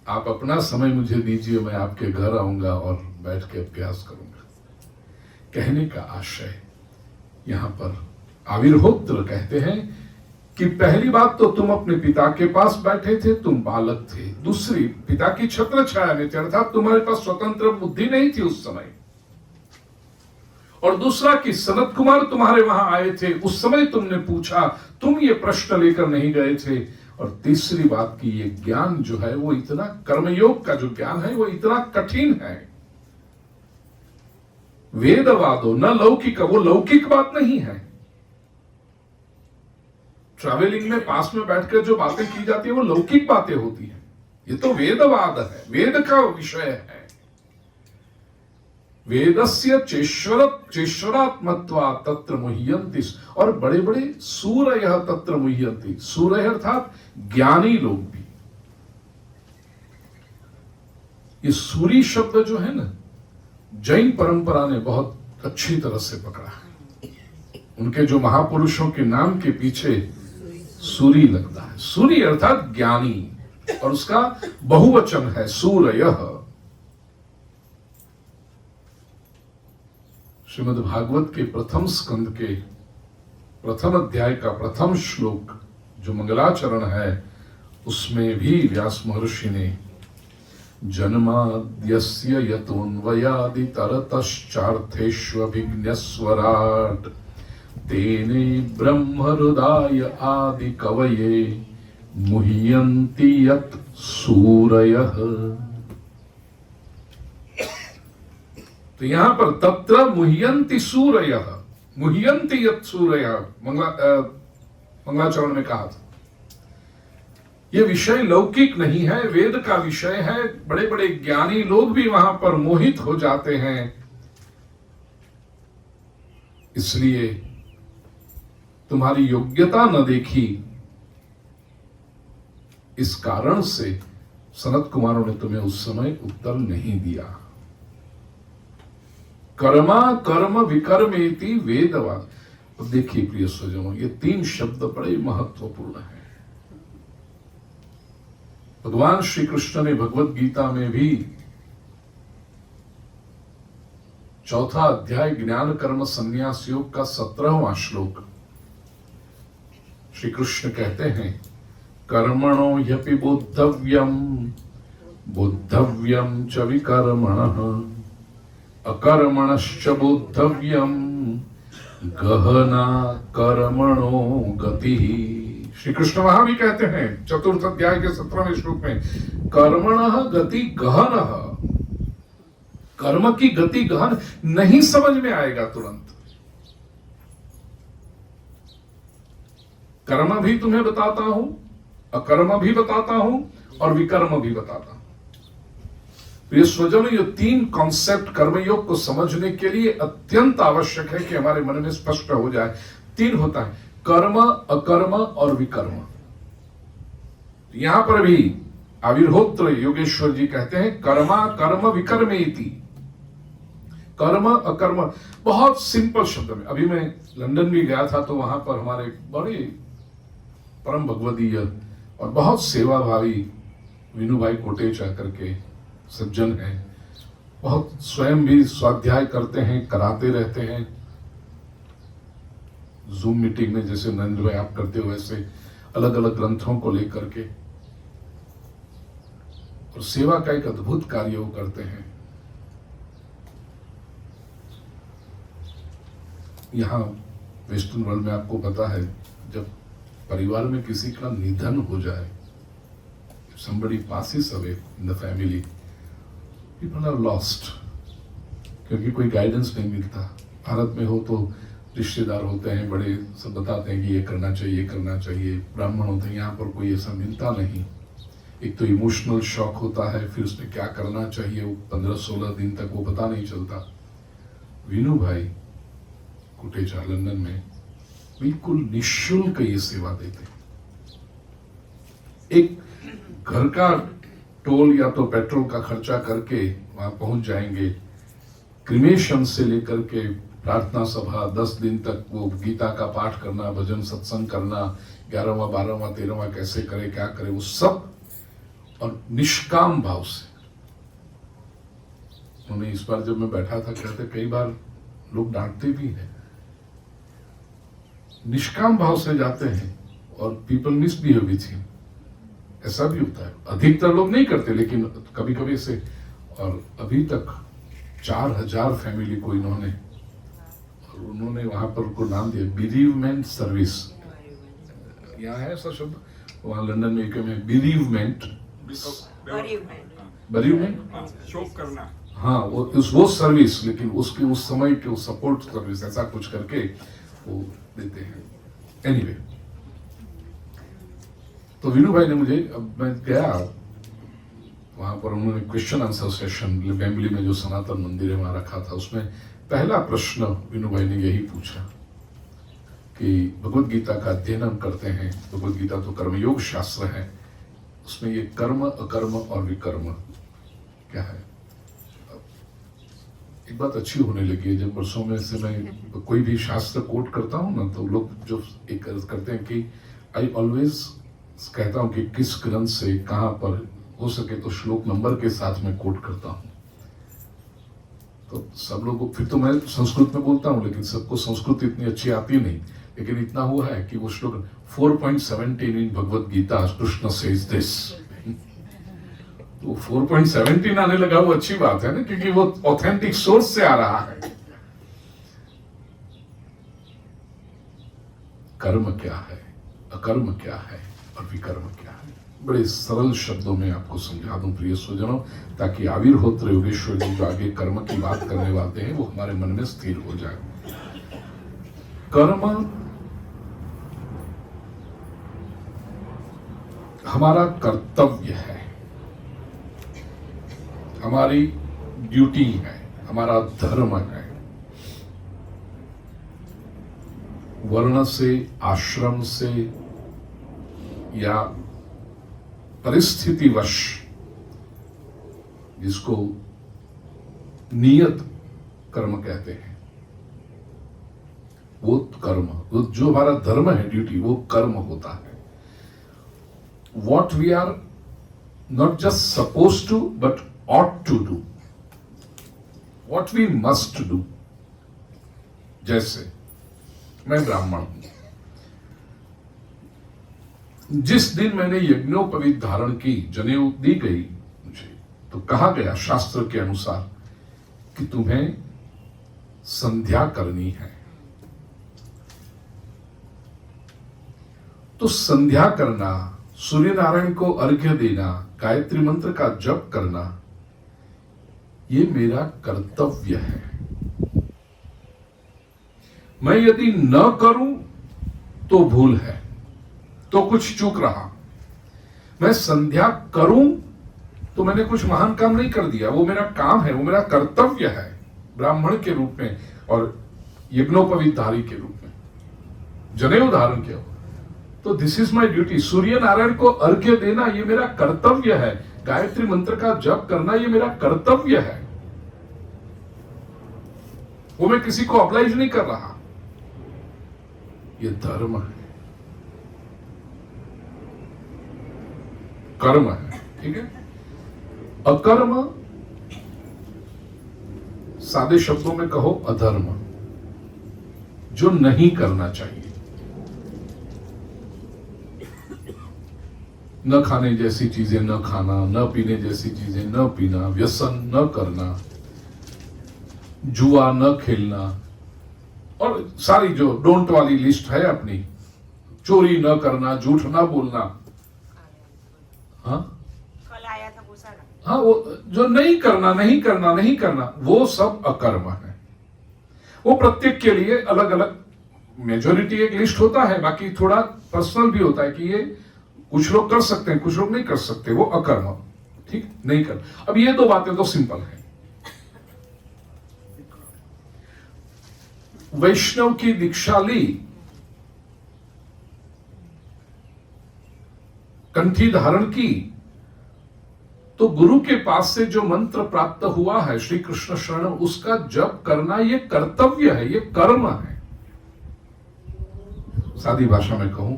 आप अपना समय मुझे दीजिए, मैं आपके घर आऊंगा और बैठ के अभ्यास करूंगा। कहने का आशय यहां पर आविर्होत्र कहते हैं कि पहली बात तो तुम अपने पिता के पास बैठे थे, तुम बालक थे। दूसरी, पिता की छत्र छाया में थे, अर्थात तुम्हारे पास स्वतंत्र बुद्धि नहीं थी उस समय। और दूसरा कि सनत कुमार तुम्हारे वहां आए थे, उस समय तुमने पूछा, तुम ये प्रश्न लेकर नहीं गए थे। और तीसरी बात कि ये ज्ञान जो है वो इतना, कर्मयोग का जो ज्ञान है वो इतना कठिन है। वेदवादो न लौकिक, वो लौकिक बात नहीं है। ट्रैवलिंग में पास में बैठकर जो बातें की जाती है वो लौकिक बातें होती हैं। ये तो वेदवाद है, वेद का विषय है। वेदस्य चेश्वरात्मत्वा तत्र मुह्यन्ति, और बड़े बड़े सूरयः तत्र मुह्यन्ति। सूरय अर्थात ज्ञानी लोग भी। ये सूरी शब्द जो है ना, जैन परंपरा ने बहुत अच्छी तरह से पकड़ा है। उनके जो महापुरुषों के नाम के पीछे सूरी लगता है। सूरी अर्थात ज्ञानी, और उसका बहुवचन है सूरयः। श्रीमद् भागवत के प्रथम स्कंद के प्रथम अध्याय का प्रथम श्लोक जो मंगलाचरण है, उसमें भी व्यास महर्षि ने जन्माद्यस्य यतोन्वयादि तरतश्चार्थेष्वभिज्ञस्वराट् तेने ब्रह्म हृदय आदि कवये मुह्यन्ति यत् सूरयः। तो यहां पर तत्र मुह्यन्ति सूरयः, मुह्यन्ति यत् सूरयः मंगलाचरण में कहा था। यह विषय लौकिक नहीं है, वेद का विषय है। बड़े बड़े ज्ञानी लोग भी वहां पर मोहित हो जाते हैं। इसलिए तुम्हारी योग्यता न देखी, इस कारण से सनत कुमारों ने तुम्हें उस समय उत्तर नहीं दिया। कर्मा कर्म विकर्मेति वेदवाद। तो देखिए प्रिय स्वजनों, ये 3 शब्द बड़े महत्वपूर्ण हैं। भगवान श्री कृष्ण ने भगवत गीता में भी 4था अध्याय ज्ञान कर्म संन्यास योग का 17वां श्लोक, श्री कृष्ण कहते हैं कर्मणो ह्यपि बोद्धव्यम बोद्धव्यम च विकर्मणः अकर्मणश्च बोद्धव्यम गहना कर्मणो गति। श्री कृष्ण वहां भी कहते हैं 4th अध्याय के 17वें श्लोक में कर्मणः गति गहनः। कर्म की गति गहन नहीं समझ में आएगा तुरंत। कर्म भी तुम्हें बताता हूं, अकर्म भी बताता हूं और विकर्म भी बताता हूं। प्रिय स्वजन, ये 3 कॉन्सेप्ट कर्मयोग को समझने के लिए अत्यंत आवश्यक है कि हमारे मन में स्पष्ट हो जाए। 3 होता है, कर्म, अकर्म और विकर्म। यहां पर भी आविर्होत्र योगेश्वर जी कहते हैं कर्मा कर्म विकर्मेति। कर्म अकर्म बहुत सिंपल शब्द में। अभी मैं लंदन भी गया था तो वहां पर हमारे बड़े परम भगवदीय और बहुत सेवाभावी विनू भाई कोटेचा करके सज्जन हैं, बहुत स्वयं भी स्वाध्याय करते हैं, कराते रहते हैं। जूम मीटिंग में जैसे नरेंद्र भाई आप करते हो वैसे अलग अलग ग्रंथों को लेकर के, और सेवा का एक अद्भुत कार्य वो करते हैं। यहां वेस्टर्न वर्ल्ड में आपको पता है, जब परिवार में किसी का निधन हो जाए, somebody passes away in the family, people are lost, क्योंकि कोई गाइडेंस नहीं मिलता। भारत में हो तो रिश्तेदार होते हैं, बड़े सब बताते हैं कि ये करना चाहिए, करना चाहिए, ब्राह्मण होते हैं। यहाँ पर कोई ऐसा मिलता नहीं। एक तो इमोशनल शॉक होता है, फिर उसमें क्या करना चाहिए वो 15-16 दिन तक वो पता नहीं चलता। विनू भाई कुटेचा लंदन में बिल्कुल निःशुल्क ये सेवा देते हैं। एक घर का टोल या तो पेट्रोल का खर्चा करके वहां पहुंच जाएंगे। क्रिमेशन से लेकर के प्रार्थना सभा, 10 दिन तक वो गीता का पाठ करना, भजन सत्संग करना, 11वां 12वां 13वां कैसे करे, क्या करे, वो सब और निष्काम भाव से। उन्हें इस बार जब मैं बैठा था कहते कई बार लोग डांटते भी हैं, निष्काम भाव से जाते हैं और पीपल मिसबिहेव विथ हिम। ऐसा भी होता है, अधिकतर लोग नहीं करते लेकिन कभी कभी से। और अभी तक 4000 फैमिली को इन्होंने, और उन्होंने वहां पर उनको नाम दिया बिरीवमेंट सर्विस। यहाँ है ऐसा शब्द, वहां लंदन में यूके में बिरीवमेंट, बेरीवमेंट शोक करना, हाँ वो सर्विस, लेकिन उसके उस समय के सपोर्ट सर्विस ऐसा कुछ करके वो देते हैं। एनीवे, तो विनू भाई ने मुझे, अब मैं गया वहां पर, उन्होंने क्वेश्चन आंसर सेशन बेम्बली में जो सनातन मंदिर है वहां रखा था। उसमें पहला प्रश्न विनू भाई ने यही पूछा कि भगवत गीता का अध्ययन हम करते हैं, भगवत गीता तो कर्मयोग शास्त्र है, उसमें ये कर्म अकर्म और विकर्म क्या है। एक बात अच्छी होने लगी है, जब वर्षों में से मैं कोई भी शास्त्र कोट करता हूँ ना, तो लोग जो एक करते हैं कि आई ऑलवेज कहता हूँ कि किस ग्रंथ से कहाँ पर, हो सके तो श्लोक नंबर के साथ में कोट करता हूँ। तो सब लोग, फिर तो मैं संस्कृत में बोलता हूँ लेकिन सबको संस्कृत इतनी अच्छी आती नहीं, लेकिन इतना हुआ है कि वो श्लोक 4.17 इन भगवत गीता कृष्ण सेज दिस, तो 4.17 आने लगा, वो अच्छी बात है ना, क्योंकि वो ऑथेंटिक सोर्स से आ रहा है। कर्म क्या है, अकर्म क्या है और विकर्म क्या है। बड़े सरल शब्दों में आपको समझा दूं प्रिय स्वजनों, ताकि आविर्होत्र योगेश्वर जी जो आगे कर्म की बात करने वाले हैं वो हमारे मन में स्थिर हो जाए। कर्म हमारा कर्तव्य है, हमारी ड्यूटी है, हमारा धर्म है। वर्ण से, आश्रम से या परिस्थितिवश जिसको नियत कर्म कहते हैं, वो कर्म, वो जो हमारा धर्म है, ड्यूटी, वो कर्म होता है। What we are not just supposed to but ought to do, what we must do। जैसे मैं ब्राह्मण हूं, जिस दिन मैंने यज्ञोपवीत धारण की, जनेऊ दी गई मुझे, तो कहा गया शास्त्र के अनुसार कि तुम्हें संध्या करनी है। तो संध्या करना, सूर्य नारायण को अर्घ्य देना, गायत्री मंत्र का जप करना, ये मेरा कर्तव्य है। मैं यदि न करूं तो भूल है, तो कुछ चूक रहा। मैं संध्या करूं तो मैंने कुछ महान काम नहीं कर दिया, वो मेरा काम है, वो मेरा कर्तव्य है ब्राह्मण के रूप में और यज्ञोपवीत धारी के रूप में, जनेऊ धारण किया। तो this is my duty. Surya Narayan को अर्घ्य देना ये मेरा कर्तव्य है, गायत्री मंत्र का जप करना ये मेरा कर्तव्य है। वो मैं किसी को ऑब्लाइज नहीं कर रहा, ये धर्म है, कर्म है। ठीक है। अकर्म, सादे शब्दों में कहो अधर्म, जो नहीं करना चाहिए। न खाने जैसी चीजें न खाना, न पीने जैसी चीजें न पीना, व्यसन न करना, जुआ न खेलना, और सारी जो डोंट वाली लिस्ट है अपनी, चोरी न करना, झूठ न बोलना। हाँ कल आया था पूछा ना, हाँ, वो जो नहीं करना, नहीं करना, नहीं करना, वो सब अकर्म है। वो प्रत्येक के लिए अलग अलग, मेजोरिटी एक लिस्ट होता है, बाकी थोड़ा पर्सनल भी होता है कि ये कुछ लोग कर सकते हैं, कुछ लोग नहीं कर सकते, वो अकर्म। ठीक, नहीं कर। अब ये दो बातें तो सिंपल है। वैष्णव की दीक्षा ली, कंठी धारण की, तो गुरु के पास से जो मंत्र प्राप्त हुआ है श्री कृष्ण शरणम, उसका जप करना ये कर्तव्य है, ये कर्म है। सादी भाषा में कहूं,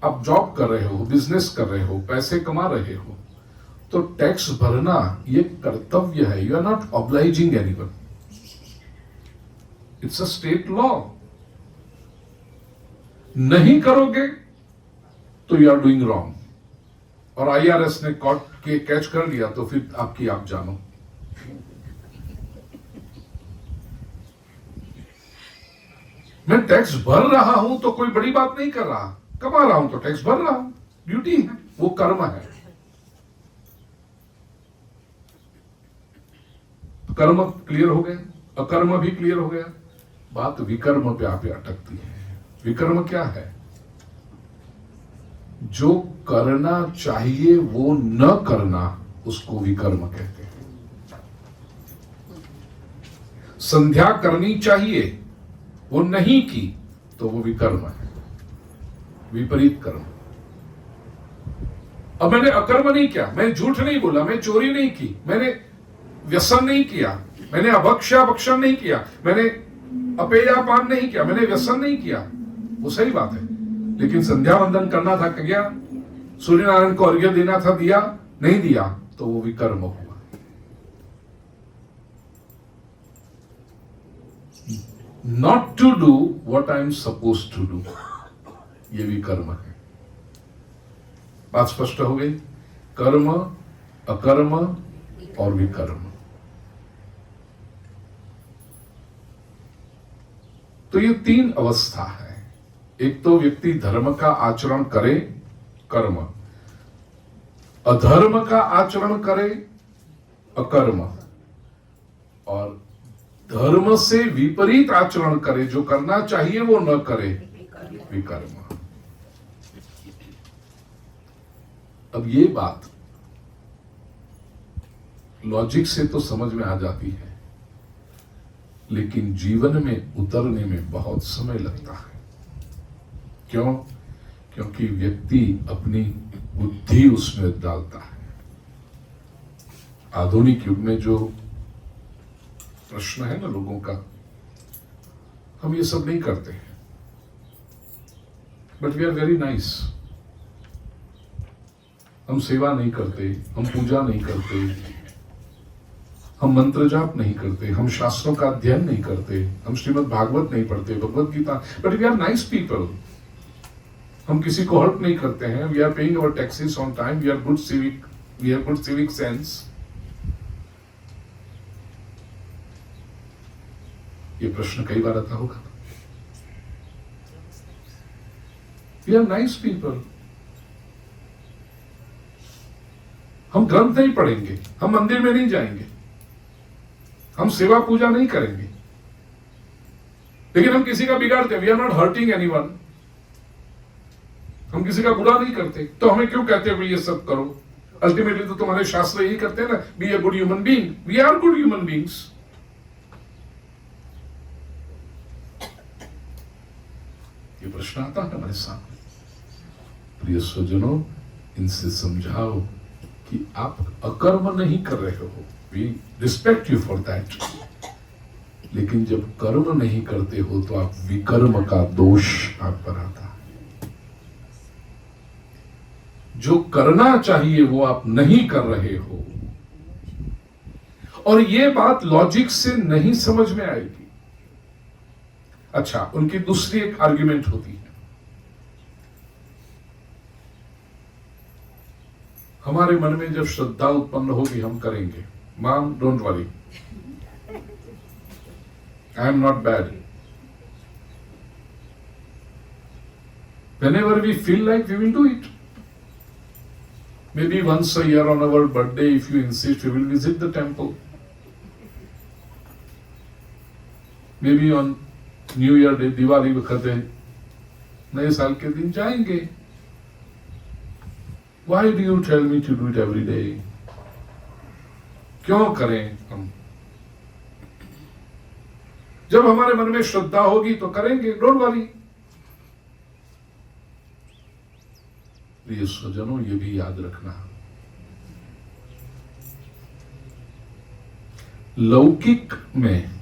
आप जॉब कर रहे हो, बिजनेस कर रहे हो, पैसे कमा रहे हो, तो टैक्स भरना ये कर्तव्य है। You are not obliging anyone, it's a state law. नहीं करोगे तो यू आर डूइंग रॉन्ग, और आईआरएस ने कॉट के कैच कर लिया तो फिर आपकी आप जानो। मैं टैक्स भर रहा हूं तो कोई बड़ी बात नहीं कर रहा, कमा रहा हूं तो टैक्स भर रहा हूं, ड्यूटी है, वो कर्म है। कर्म क्लियर हो गया, अकर्म भी क्लियर हो गया। बात विकर्म पे आप अटकती है। विकर्म क्या है? जो करना चाहिए वो न करना, उसको विकर्म कहते हैं। संध्या करनी चाहिए, वो नहीं की, तो वो विकर्म है, विपरीत कर्म। अब मैंने अकर्म नहीं किया, मैं झूठ नहीं बोला, मैं चोरी नहीं की, मैंने व्यसन नहीं किया, मैंने अभक्ष्या भक्षण नहीं किया, मैंने अपेयपान नहीं किया, मैंने व्यसन नहीं किया, वो सही बात है। लेकिन संध्या वंदन करना था, क्या सूर्य नारायण को अर्घ्य देना था, दिया नहीं दिया, तो वो विकर्म हुआ। Not to do what I am suppose to do, ये भी कर्म है। बात स्पष्ट हो गई? कर्म, अकर्म और विकर्म। तो ये तीन अवस्था है। एक तो व्यक्ति धर्म का आचरण करे, कर्म, अधर्म का आचरण करे, अकर्म, और धर्म से विपरीत आचरण करे, जो करना चाहिए वो न करे, विकर्म। अब ये बात लॉजिक से तो समझ में आ जाती है, लेकिन जीवन में उतरने में बहुत समय लगता है। क्यों? क्योंकि व्यक्ति अपनी बुद्धि उसमें डालता है। आधुनिक युग में जो प्रश्न है ना लोगों का, हम ये सब नहीं करते हैं, but we are very nice. हम सेवा नहीं करते, हम पूजा नहीं करते, हम मंत्र जाप नहीं करते, हम शास्त्रों का अध्ययन नहीं करते, हम श्रीमद् भागवत नहीं पढ़ते, Bhagavad Gita, but we are nice people. हम किसी को हर्ट नहीं करते हैं, we are paying our taxes on time, we are good civic, we have good civic sense. ये प्रश्न कई बार आता होगा। We are nice people. हम ग्रंथ नहीं पढ़ेंगे, हम मंदिर में नहीं जाएंगे, हम सेवा पूजा नहीं करेंगे, लेकिन हम किसी का बिगाड़ते हैं। We are not hurting anyone. हम किसी का बुरा नहीं करते, तो हमें क्यों कहते हो ये सब करो? अल्टीमेटली तो तुम्हारे शास्त्र यही करते हैं ना, be a good human being. We are good human beings. ये प्रश्न आता है हमारे सामने। प्रिय स्वजनों, इनसे समझाओ कि आप अकर्म नहीं कर रहे हो, we respect you for that, लेकिन जब कर्म नहीं करते हो तो आप विकर्म का दोष आप पर आता है। जो करना चाहिए वो आप नहीं कर रहे हो, और ये बात लॉजिक से नहीं समझ में आएगी। अच्छा, उनकी दूसरी एक आर्ग्यूमेंट होती है, हमारे मन में जब श्रद्धा उत्पन्न होगी हम करेंगे। Mom, don't worry, I am not bad. Whenever we feel like, we will do it. Maybe once a year on our birthday, if you insist, we will visit the temple. Maybe on New Year Day, Diwali वक्त नए साल के दिन जाएंगे। Why do you tell me to do it every day? क्यों करें हम? जब हमारे मन में श्रद्धा होगी तो करेंगे, डोंट वरी। प्रिय स्वजनों, ये भी याद रखना, लौकिक में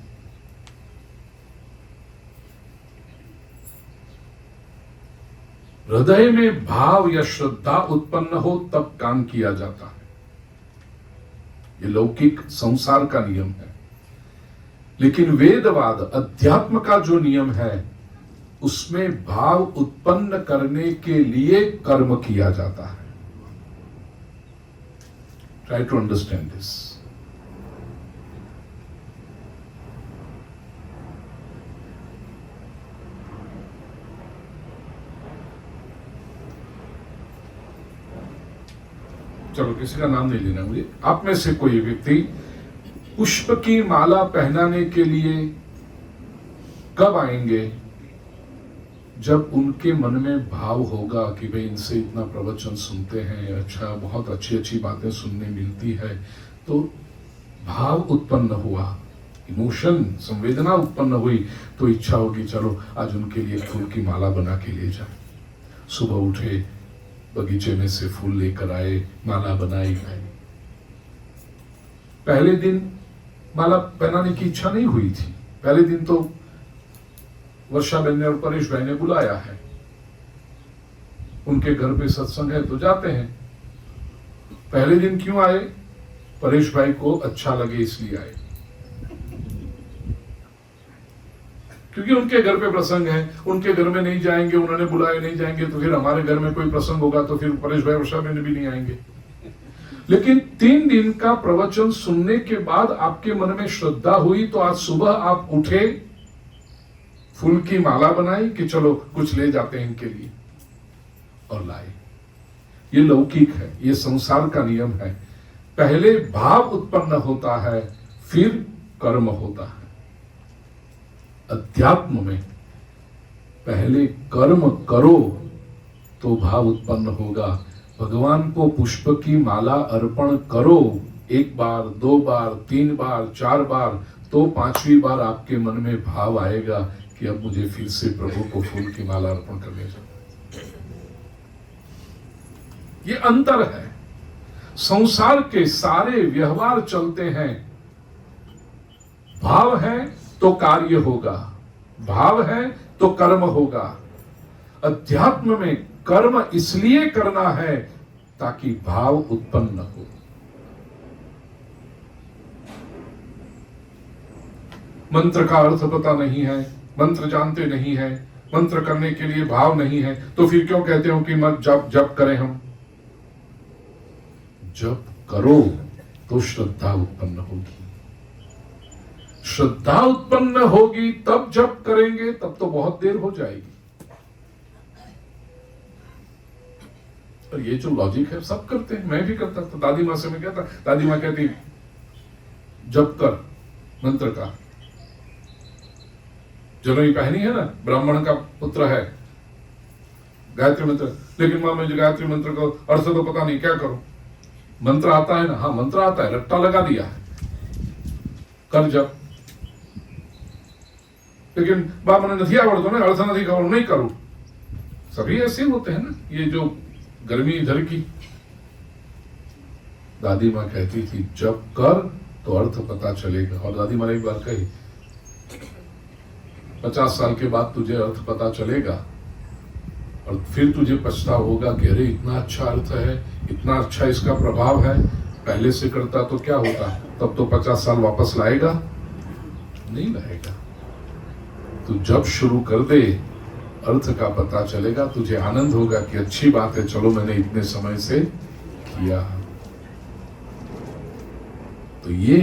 हृदय में भाव या श्रद्धा उत्पन्न हो तब काम किया जाता है। ये लौकिक संसार का नियम है, लेकिन वेदवाद अध्यात्म का जो नियम है उसमें भाव उत्पन्न करने के लिए कर्म किया जाता है। Try to understand this. चलो, किसी का नाम नहीं लेना मुझे। आप में से कोई व्यक्ति पुष्प की माला पहनाने के लिए कब आएंगे? जब उनके मन में भाव होगा कि भाई इनसे इतना प्रवचन सुनते हैं, अच्छा, बहुत अच्छी अच्छी बातें सुनने मिलती है, तो भाव उत्पन्न हुआ, इमोशन, संवेदना उत्पन्न हुई, तो इच्छा होगी चलो आज उनके लिए फूल की माला बना के ले जाए। सुबह उठे, बगीचे में से फूल लेकर आए, माला बनाई। पहले दिन माला पहनाने की इच्छा नहीं हुई थी, पहले दिन तो वर्षा बहन ने और परेश भाई ने बुलाया है, उनके घर पे सत्संग है तो जाते हैं। पहले दिन क्यों आए? परेश भाई को अच्छा लगे इसलिए आए, क्योंकि उनके घर पे प्रसंग है, उनके घर में नहीं जाएंगे, उन्होंने बुलाए नहीं जाएंगे, तो फिर हमारे घर में कोई प्रसंग होगा तो फिर परेश भाई वर्षा बहन भी नहीं आएंगे। लेकिन 3 दिन का प्रवचन सुनने के बाद आपके मन में श्रद्धा हुई, तो आज सुबह आप उठे, फूल की माला बनाई कि चलो कुछ ले जाते हैं इनके लिए, और लाए। ये लौकिक है, ये संसार का नियम है। पहले भाव उत्पन्न होता है, फिर कर्म होता है। अध्यात्म में पहले कर्म करो तो भाव उत्पन्न होगा। भगवान को पुष्प की माला अर्पण करो, 1 बार, 2 बार, 3 बार, 4 बार, तो 5वीं बार आपके मन में भाव आएगा कि अब मुझे फिर से प्रभु को फूल की माला अर्पण करने जाओ। ये अंतर है। संसार के सारे व्यवहार चलते हैं, भाव है तो कार्य होगा, भाव है तो कर्म होगा। अध्यात्म में कर्म इसलिए करना है ताकि भाव उत्पन्न हो। मंत्र का अर्थ पता नहीं है, मंत्र जानते नहीं है, मंत्र करने के लिए भाव नहीं है, तो फिर क्यों कहते हो कि मत जप करें हम? जप करो तो श्रद्धा उत्पन्न होगी। श्रद्धा उत्पन्न होगी तब जप करेंगे, तब तो बहुत देर हो जाएगी। और ये जो लॉजिक है सब करते हैं, मैं भी करता था। दादी माँ से मैं कहता, दादी माँ कहती जप कर मंत्र का। जनोई पहनी है ना, ब्राह्मण का पुत्र है, गायत्री मंत्र। लेकिन माँ मुझे गायत्री मंत्र को अर्थ तो पता नहीं, क्या करूं? मंत्र आता है ना? हाँ मंत्र आता है, रट्टा लगा दिया है, कर जप। लेकिन बा मैंने नहीं आवड़तो ना, अर्थ नहीं खबर, नहीं करूं। सभी ऐसे होते हैं ना, ये जो गर्मी इधर की। दादी माँ कहती थी जप कर तो अर्थ पता चलेगा। और दादी माँ ने एक बार कही 50 साल के बाद तुझे अर्थ पता चलेगा और फिर तुझे पछतावा होगा कि अरे इतना अच्छा अर्थ है, इतना अच्छा इसका प्रभाव है, पहले से करता तो क्या होता। तब तो 50 साल वापस लाएगा नहीं लाएगा। तू जब शुरू कर दे अर्थ का पता चलेगा, तुझे आनंद होगा कि अच्छी बात है, चलो मैंने इतने समय से किया। तो ये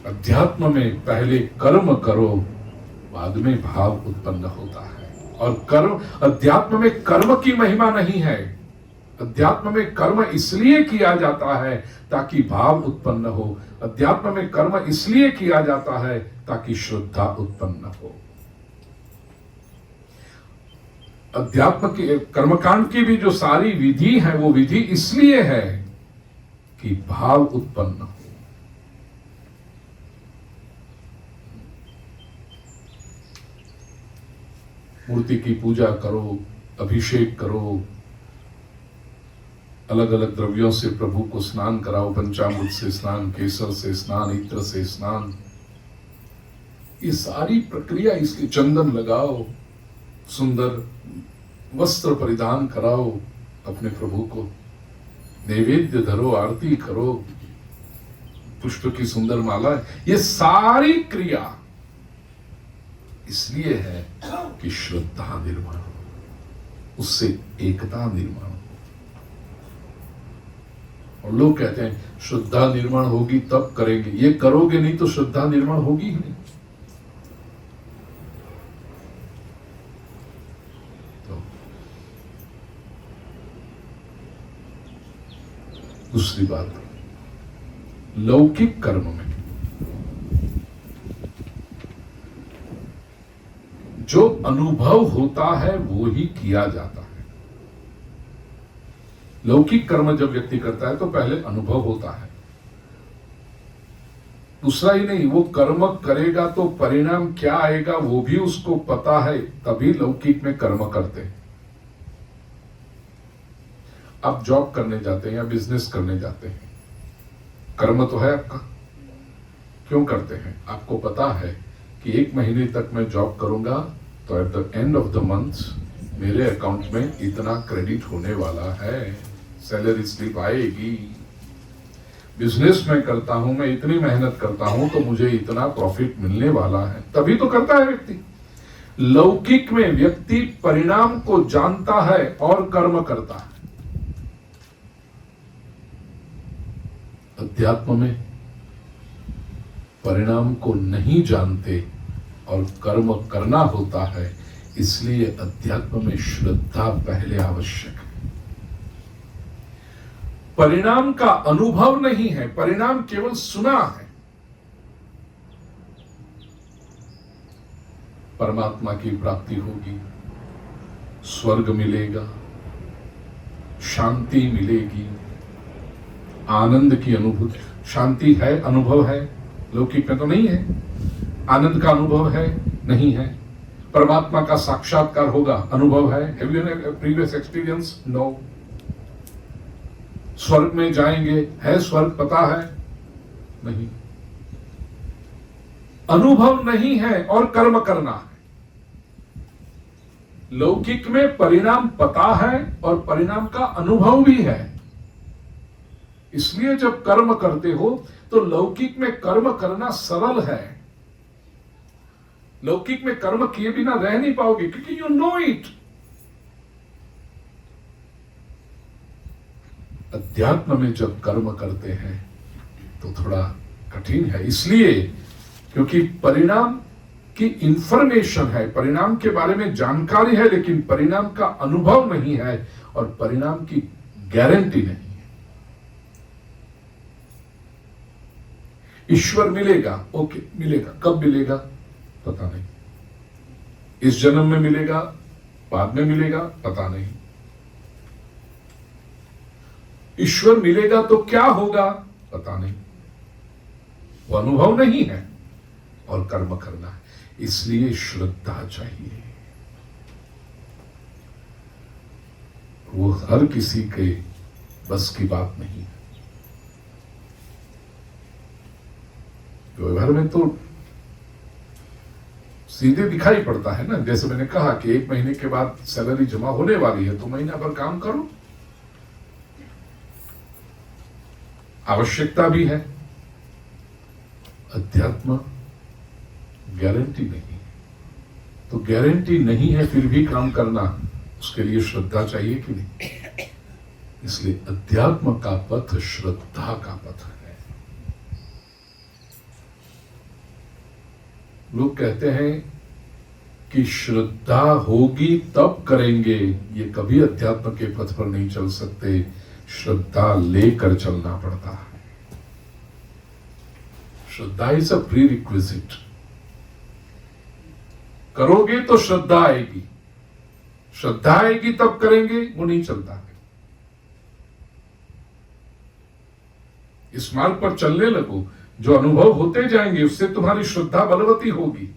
अध्यात्म में पहले कर्म करो, बाद में भाव उत्पन्न होता है। और कर्म, अध्यात्म में कर्म की महिमा नहीं है। अध्यात्म में कर्म इसलिए किया जाता है ताकि भाव उत्पन्न हो। अध्यात्म में कर्म इसलिए किया जाता है ताकि श्रद्धा उत्पन्न हो। अध्यात्म की कर्मकांड की भी जो सारी विधि है, वो विधि इसलिए है कि भाव उत्पन्न हो। मूर्ति की पूजा करो, अभिषेक करो, अलग अलग द्रव्यों से प्रभु को स्नान कराओ, पंचामृत से स्नान, केसर से स्नान, इत्र से स्नान, ये सारी प्रक्रिया इसकी। चंदन लगाओ, सुंदर वस्त्र परिधान कराओ अपने प्रभु को, नैवेद्य धरो, आरती करो, पुष्प की सुंदर माला, ये सारी क्रिया इसलिए है कि श्रद्धा निर्माण हो, उससे एकता निर्माण हो। और लोग कहते हैं श्रद्धा निर्माण होगी तब करेंगे। ये करोगे नहीं तो श्रद्धा निर्माण होगी ही नहीं। तो दूसरी बात, लौकिक कर्म में जो अनुभव होता है वो ही किया जाता है। लौकिक कर्म जब व्यक्ति करता है तो पहले अनुभव होता है, दूसरा ही नहीं, वो कर्म करेगा तो परिणाम क्या आएगा वो भी उसको पता है, तभी लौकिक में कर्म करते हैं। आप जॉब करने जाते हैं या बिजनेस करने जाते हैं, कर्म तो है आपका। क्यों करते हैं? आपको पता है कि 1 महीने तक मैं जॉब करूंगा तो at the end of the month मेरे अकाउंट में इतना क्रेडिट होने वाला है, सैलरी स्लिप आएगी। बिजनेस में करता हूं, मैं इतनी मेहनत करता हूं तो मुझे इतना प्रॉफिट मिलने वाला है, तभी तो करता है व्यक्ति। लौकिक में व्यक्ति परिणाम को जानता है और कर्म करता है। अध्यात्म में परिणाम को नहीं जानते और कर्म करना होता है, इसलिए अध्यात्म में श्रद्धा पहले आवश्यक है। परिणाम का अनुभव नहीं है, परिणाम केवल सुना है। परमात्मा की प्राप्ति होगी, स्वर्ग मिलेगा, शांति मिलेगी, आनंद की अनुभूति। शांति है, अनुभव है, लौकिक में तो नहीं है। आनंद का अनुभव है, नहीं है। परमात्मा का साक्षात्कार होगा, अनुभव है। Have you previous experience? No. स्वर्ग में जाएंगे, है स्वर्ग पता है? नहीं। अनुभव नहीं है और कर्म करना है। लौकिक में परिणाम पता है और परिणाम का अनुभव भी है। इसलिए जब कर्म करते हो तो लौकिक में कर्म करना सरल है। लौकिक में कर्म किए बिना रह नहीं पाओगे, क्योंकि यू नो इट। अध्यात्म में जब कर्म करते हैं तो थोड़ा कठिन है, इसलिए क्योंकि परिणाम की इंफॉर्मेशन है, परिणाम के बारे में जानकारी है, लेकिन परिणाम का अनुभव नहीं है और परिणाम की गारंटी नहीं है। ईश्वर मिलेगा, ओके मिलेगा, कब मिलेगा पता नहीं। इस जन्म में मिलेगा, बाद में मिलेगा, पता नहीं। ईश्वर मिलेगा तो क्या होगा पता नहीं, वो अनुभव नहीं है और कर्म करना है। इसलिए श्रद्धा चाहिए। वो हर किसी के बस की बात नहीं है। व्यवहार में तो सीधे दिखाई पड़ता है ना। जैसे मैंने कहा कि 1 महीने के बाद सैलरी जमा होने वाली है, तो महीना भर काम करो। आवश्यकता भी है। अध्यात्म गारंटी नहीं, तो गारंटी नहीं है फिर भी काम करना, उसके लिए श्रद्धा चाहिए कि नहीं। इसलिए अध्यात्म का पथ श्रद्धा का पथ है। लोग कहते हैं कि श्रद्धा होगी तब करेंगे, ये कभी अध्यात्म के पथ पर नहीं चल सकते। श्रद्धा लेकर चलना पड़ता है। श्रद्धा इज अ प्री रिक्विजिट। करोगे तो श्रद्धा आएगी, श्रद्धा आएगी तब करेंगे, वो नहीं चलता है। इस मार्ग पर चलने लगो, जो अनुभव होते जाएंगे उससे तुम्हारी श्रद्धा बलवती होगी।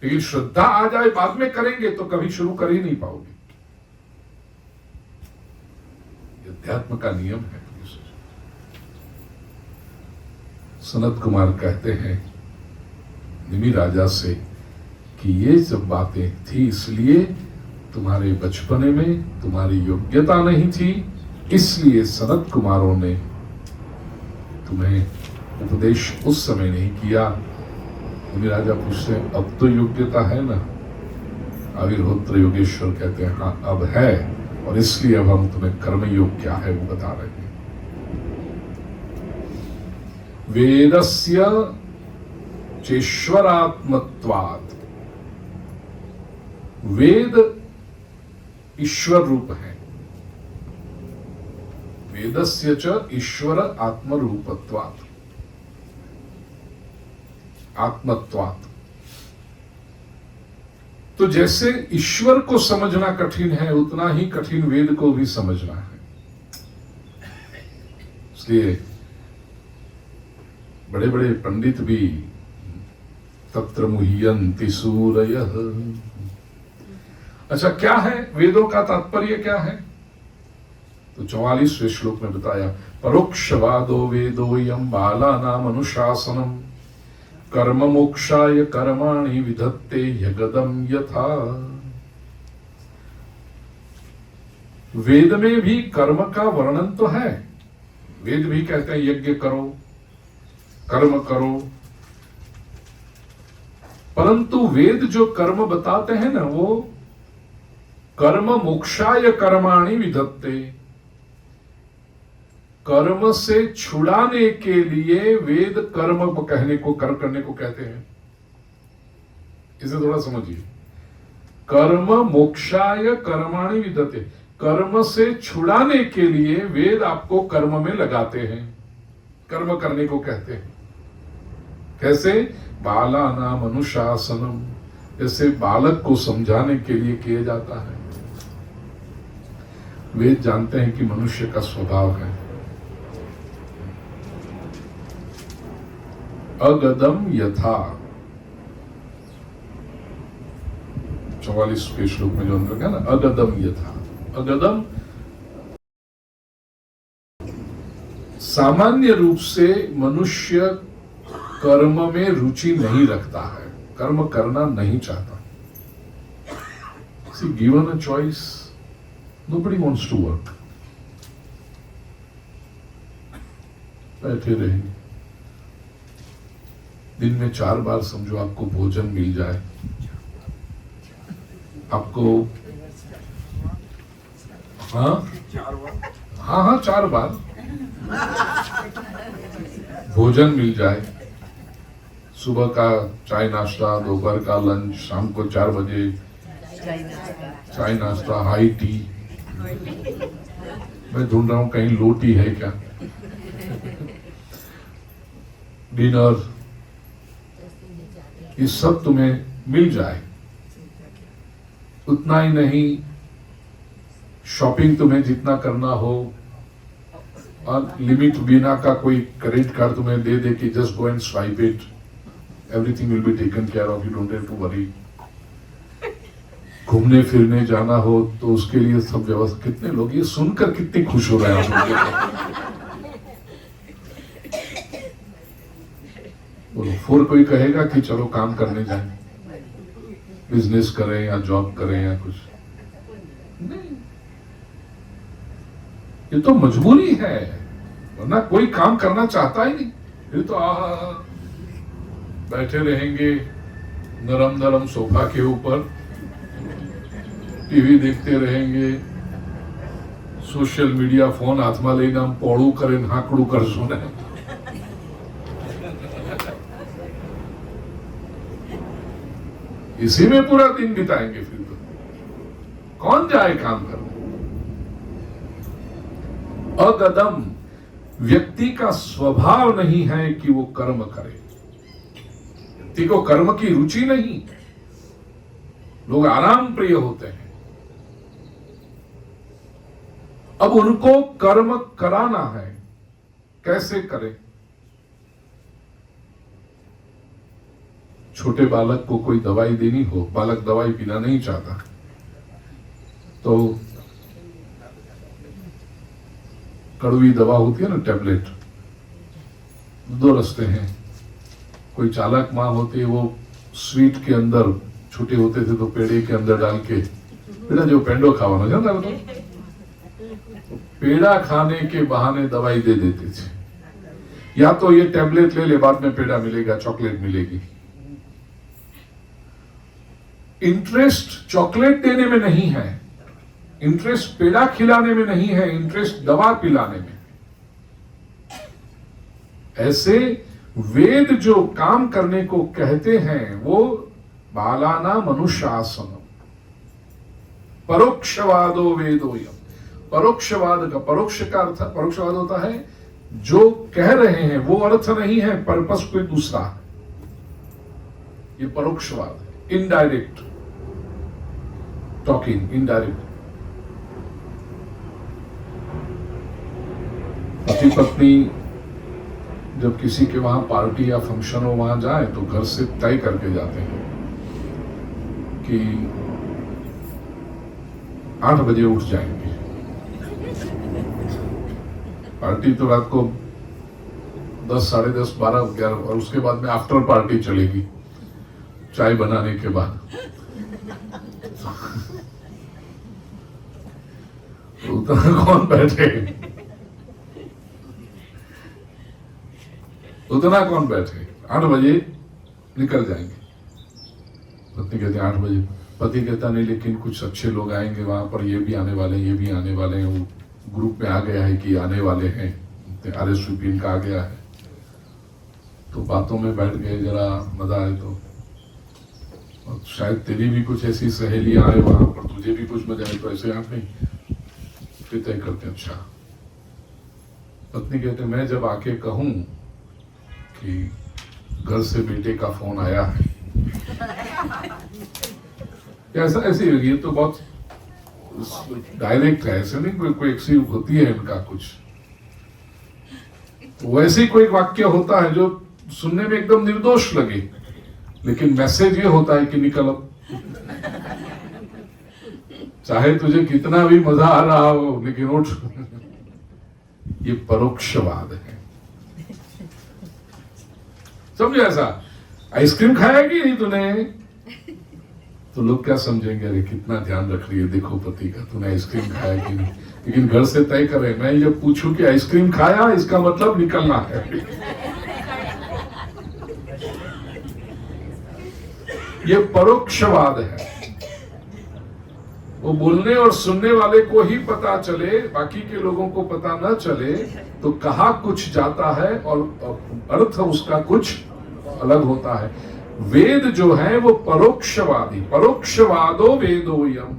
लेकिन श्रद्धा आ जाए बाद में करेंगे तो कभी शुरू कर ही नहीं पाओगे। अध्यात्म का नियम है। सनत कुमार कहते हैं निमि राजा से कि ये सब बातें थी इसलिए तुम्हारे बचपने में तुम्हारी योग्यता नहीं थी, इसलिए सनत कुमारों ने तुम्हें उपदेश उस समय नहीं किया। निमि राजा पूछते हैं अब तो योग्यता है ना? आविर्होत्र योगेश्वर कहते हैं हाँ अब है, और इसलिए अब हम तुम्हें कर्मयोग क्या है वो बता रहे हैं। वेदस्य चेश्वरात्मत्वात्, वेद ईश्वर रूप है। वेदस्य च ईश्वर आत्मरूपत्वात्, आत्मत्वात्। तो जैसे ईश्वर को समझना कठिन है, उतना ही कठिन वेद को भी समझना है। इसलिए बड़े बड़े पंडित भी तत्र मुह्यन्ति सूरयः। अच्छा क्या है वेदों का तात्पर्य क्या है? तो 44वें श्लोक में बताया परोक्षवादो वेदोयम बालानाम अनुशासनम कर्म मोक्षाय कर्माणि विधत्ते यगदम यथा। वेद में भी कर्म का वर्णन तो है। वेद भी कहते हैं यज्ञ करो, कर्म करो, परंतु वेद जो कर्म बताते हैं ना, वो कर्म मोक्षाय कर्माणि विधत्ते, कर्म से छुड़ाने के लिए वेद कर्म को कहने को, कर्म करने को कहते हैं। इसे थोड़ा समझिए। कर्म मोक्षाय कर्माणि विदते, कर्म से छुड़ाने के लिए वेद आपको कर्म में लगाते हैं, कर्म करने को कहते हैं। कैसे? बालानाम अनुशासनम, जैसे बालक को समझाने के लिए किया जाता है। वेद जानते हैं कि मनुष्य का स्वभाव है अगदम यथा, 44वें श्लोक में जो अंदर है ना, अगदम यथा। अगदम सामान्य रूप से मनुष्य कर्म में रुचि नहीं रखता है, कर्म करना नहीं चाहता। See, given a choice, nobody wants to work. बैठे रहेंगे, दिन में 4 बार समझो आपको भोजन मिल जाए, आपको हाँ 4 बार भोजन मिल जाए, सुबह का चाय नाश्ता, दोपहर का लंच, शाम को 4 बजे चाय नाश्ता, हाई टी। मैं ढूंढ रहा हूं कहीं लो टी है क्या, डिनर, ये सब तुम्हें मिल जाए। उतना ही नहीं, शॉपिंग तुम्हें जितना करना हो, और लिमिट बिना का कोई क्रेडिट कार्ड तुम्हें दे दे कि just go and swipe it, everything will be taken care of, you don't have to worry. घूमने फिरने जाना हो तो उसके लिए सब व्यवस्था। कितने लोग ये सुनकर कितने खुश हो रहे हैं बोलो। फिर कोई कहेगा कि चलो काम करने जाएं, बिजनेस करें या जॉब करें या कुछ नहीं, ये तो मजबूरी है, वरना कोई काम करना चाहता ही नहीं। ये तो बैठे रहेंगे नरम नरम सोफा के ऊपर, टीवी देखते रहेंगे, सोशल मीडिया फोन हाथ में लઈને આમ પોળું કરીને હાંકડું કરશું ને, इसी में पूरा दिन बिताएंगे। फिर तो कौन जाए काम करने। अगदम, व्यक्ति का स्वभाव नहीं है कि वो कर्म करे, व्यक्ति को कर्म की रुचि नहीं, लोग आराम प्रिय होते हैं। अब उनको कर्म कराना है, कैसे करें? छोटे बालक को कोई दवाई देनी हो, बालक दवाई पीना नहीं चाहता, तो कड़वी दवा होती है ना, टैबलेट, 2 रास्ते हैं। कोई चालाक माँ होती है, वो स्वीट के अंदर, छोटे होते थे तो पेड़े के अंदर डाल के, पेड़ा जो पेंडो खावाना जानता है, तो पेड़ा खाने के बहाने दवाई दे देते थे। या तो ये टैबलेट ले ले, बाद में पेड़ा मिलेगा, चॉकलेट मिलेगी। इंटरेस्ट चॉकलेट देने में नहीं है, इंटरेस्ट पेड़ा खिलाने में नहीं है, इंटरेस्ट दवा पिलाने में। ऐसे वेद जो काम करने को कहते हैं वो बालानाम अनुशासनम, परोक्षवादो वेदोयम। परोक्षवाद का, परोक्ष का अर्थ, परोक्षवाद होता है जो कह रहे हैं वो अर्थ नहीं है, पर्पस कोई दूसरा है, ये परोक्षवाद है। Indirect talking, indirect. पति पत्नी जब किसी के वहां पार्टी या फंक्शन हो, वहां जाए तो घर से तय करके जाते हैं कि 8 बजे उठ जाएंगे। पार्टी तो रात को 10, साढ़े 10, 12, 11, और उसके बाद में आफ्टर पार्टी चलेगी, चाय बनाने के बाद। तो उतना कौन बैठे, उतना कौन बैठे? 8 बजे निकल जाएंगे। पत्नी कहती है 8 बजे, पति कहता नहीं लेकिन कुछ अच्छे लोग आएंगे वहां पर, ये भी आने वाले हैं, ये भी आने वाले हैं, वो ग्रुप में आ गया है कि आने वाले हैं, RSVP इनका आ गया है। तो बातों में बैठ गए, जरा मजा आए तो, और शायद तेरी भी कुछ ऐसी सहेलियां आए वहां पर, तुझे भी कुछ मजा आए, तो ऐसे आप नहीं फिर तय करते हैं। अच्छा, पत्नी कहते मैं जब आके कहूं कि घर से बेटे का फोन आया है, ऐसा ऐसी होगी, तो बहुत डायरेक्ट है, ऐसे नहीं कोई ऐसी होती है इनका कुछ, वैसे ही कोई वाक्य होता है जो सुनने में एकदम निर्दोष लगे, लेकिन मैसेज ये होता है कि निकल अब, चाहे तुझे कितना भी मजा आ रहा हो लेकिन उठ। ये परोक्षवाद है, समझो। ऐसा आइसक्रीम खाया कि नहीं तूने, तो लोग क्या समझेंगे, अरे कितना ध्यान रख रही है देखो पति का, तूने आइसक्रीम खाया कि नहीं। लेकिन घर से तय करे, मैं जब पूछूं कि आइसक्रीम खाया, इसका मतलब निकलना है। ये परोक्षवाद है, वो बोलने और सुनने वाले को ही पता चले, बाकी के लोगों को पता न चले, तो कहा कुछ जाता है और अर्थ उसका कुछ अलग होता है। वेद जो है वो परोक्षवादी, परोक्षवादो वेदोयम।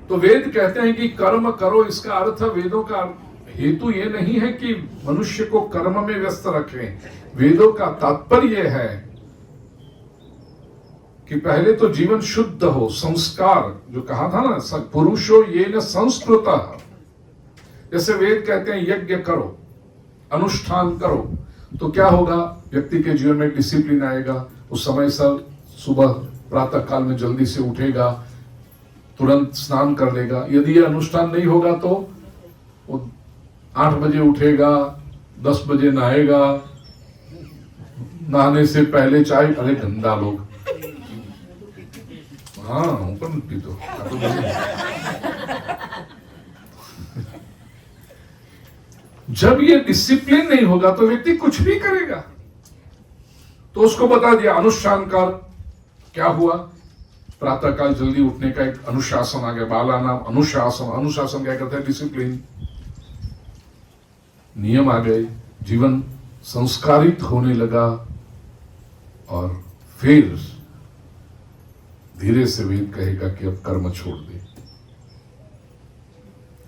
तो वेद कहते हैं कि कर्म करो, इसका अर्थ वेदों का हेतु ये नहीं है कि मनुष्य को कर्म में व्यस्त रखें। वेदों का तात्पर्य है कि पहले तो जीवन शुद्ध हो, संस्कार जो कहा था ना, पुरुषो ये न संस्कृत। जैसे वेद कहते हैं यज्ञ करो, अनुष्ठान करो, तो क्या होगा, व्यक्ति के जीवन में डिसिप्लिन आएगा, उस समय सर सुबह प्रातः काल में जल्दी से उठेगा, तुरंत स्नान कर लेगा। यदि यह अनुष्ठान नहीं होगा तो वो 8 बजे उठेगा, 10 बजे नहाएगा, नहाने से पहले चाय, अरे गंदा लोग, हाँ ऊपर मत पी तो। जब ये डिसिप्लिन नहीं होगा तो व्यक्ति कुछ भी करेगा। तो उसको बता दिया अनुष्ठान कर, क्या हुआ, प्रातःकाल जल्दी उठने का एक अनुशासन आ गया, बाला नाम अनुशासन। अनुशासन क्या करता है, डिसिप्लिन, नियम आ गए, जीवन संस्कारित होने लगा। और फिर धीरे से वेद कहेगा कि अब कर्म छोड़ दे,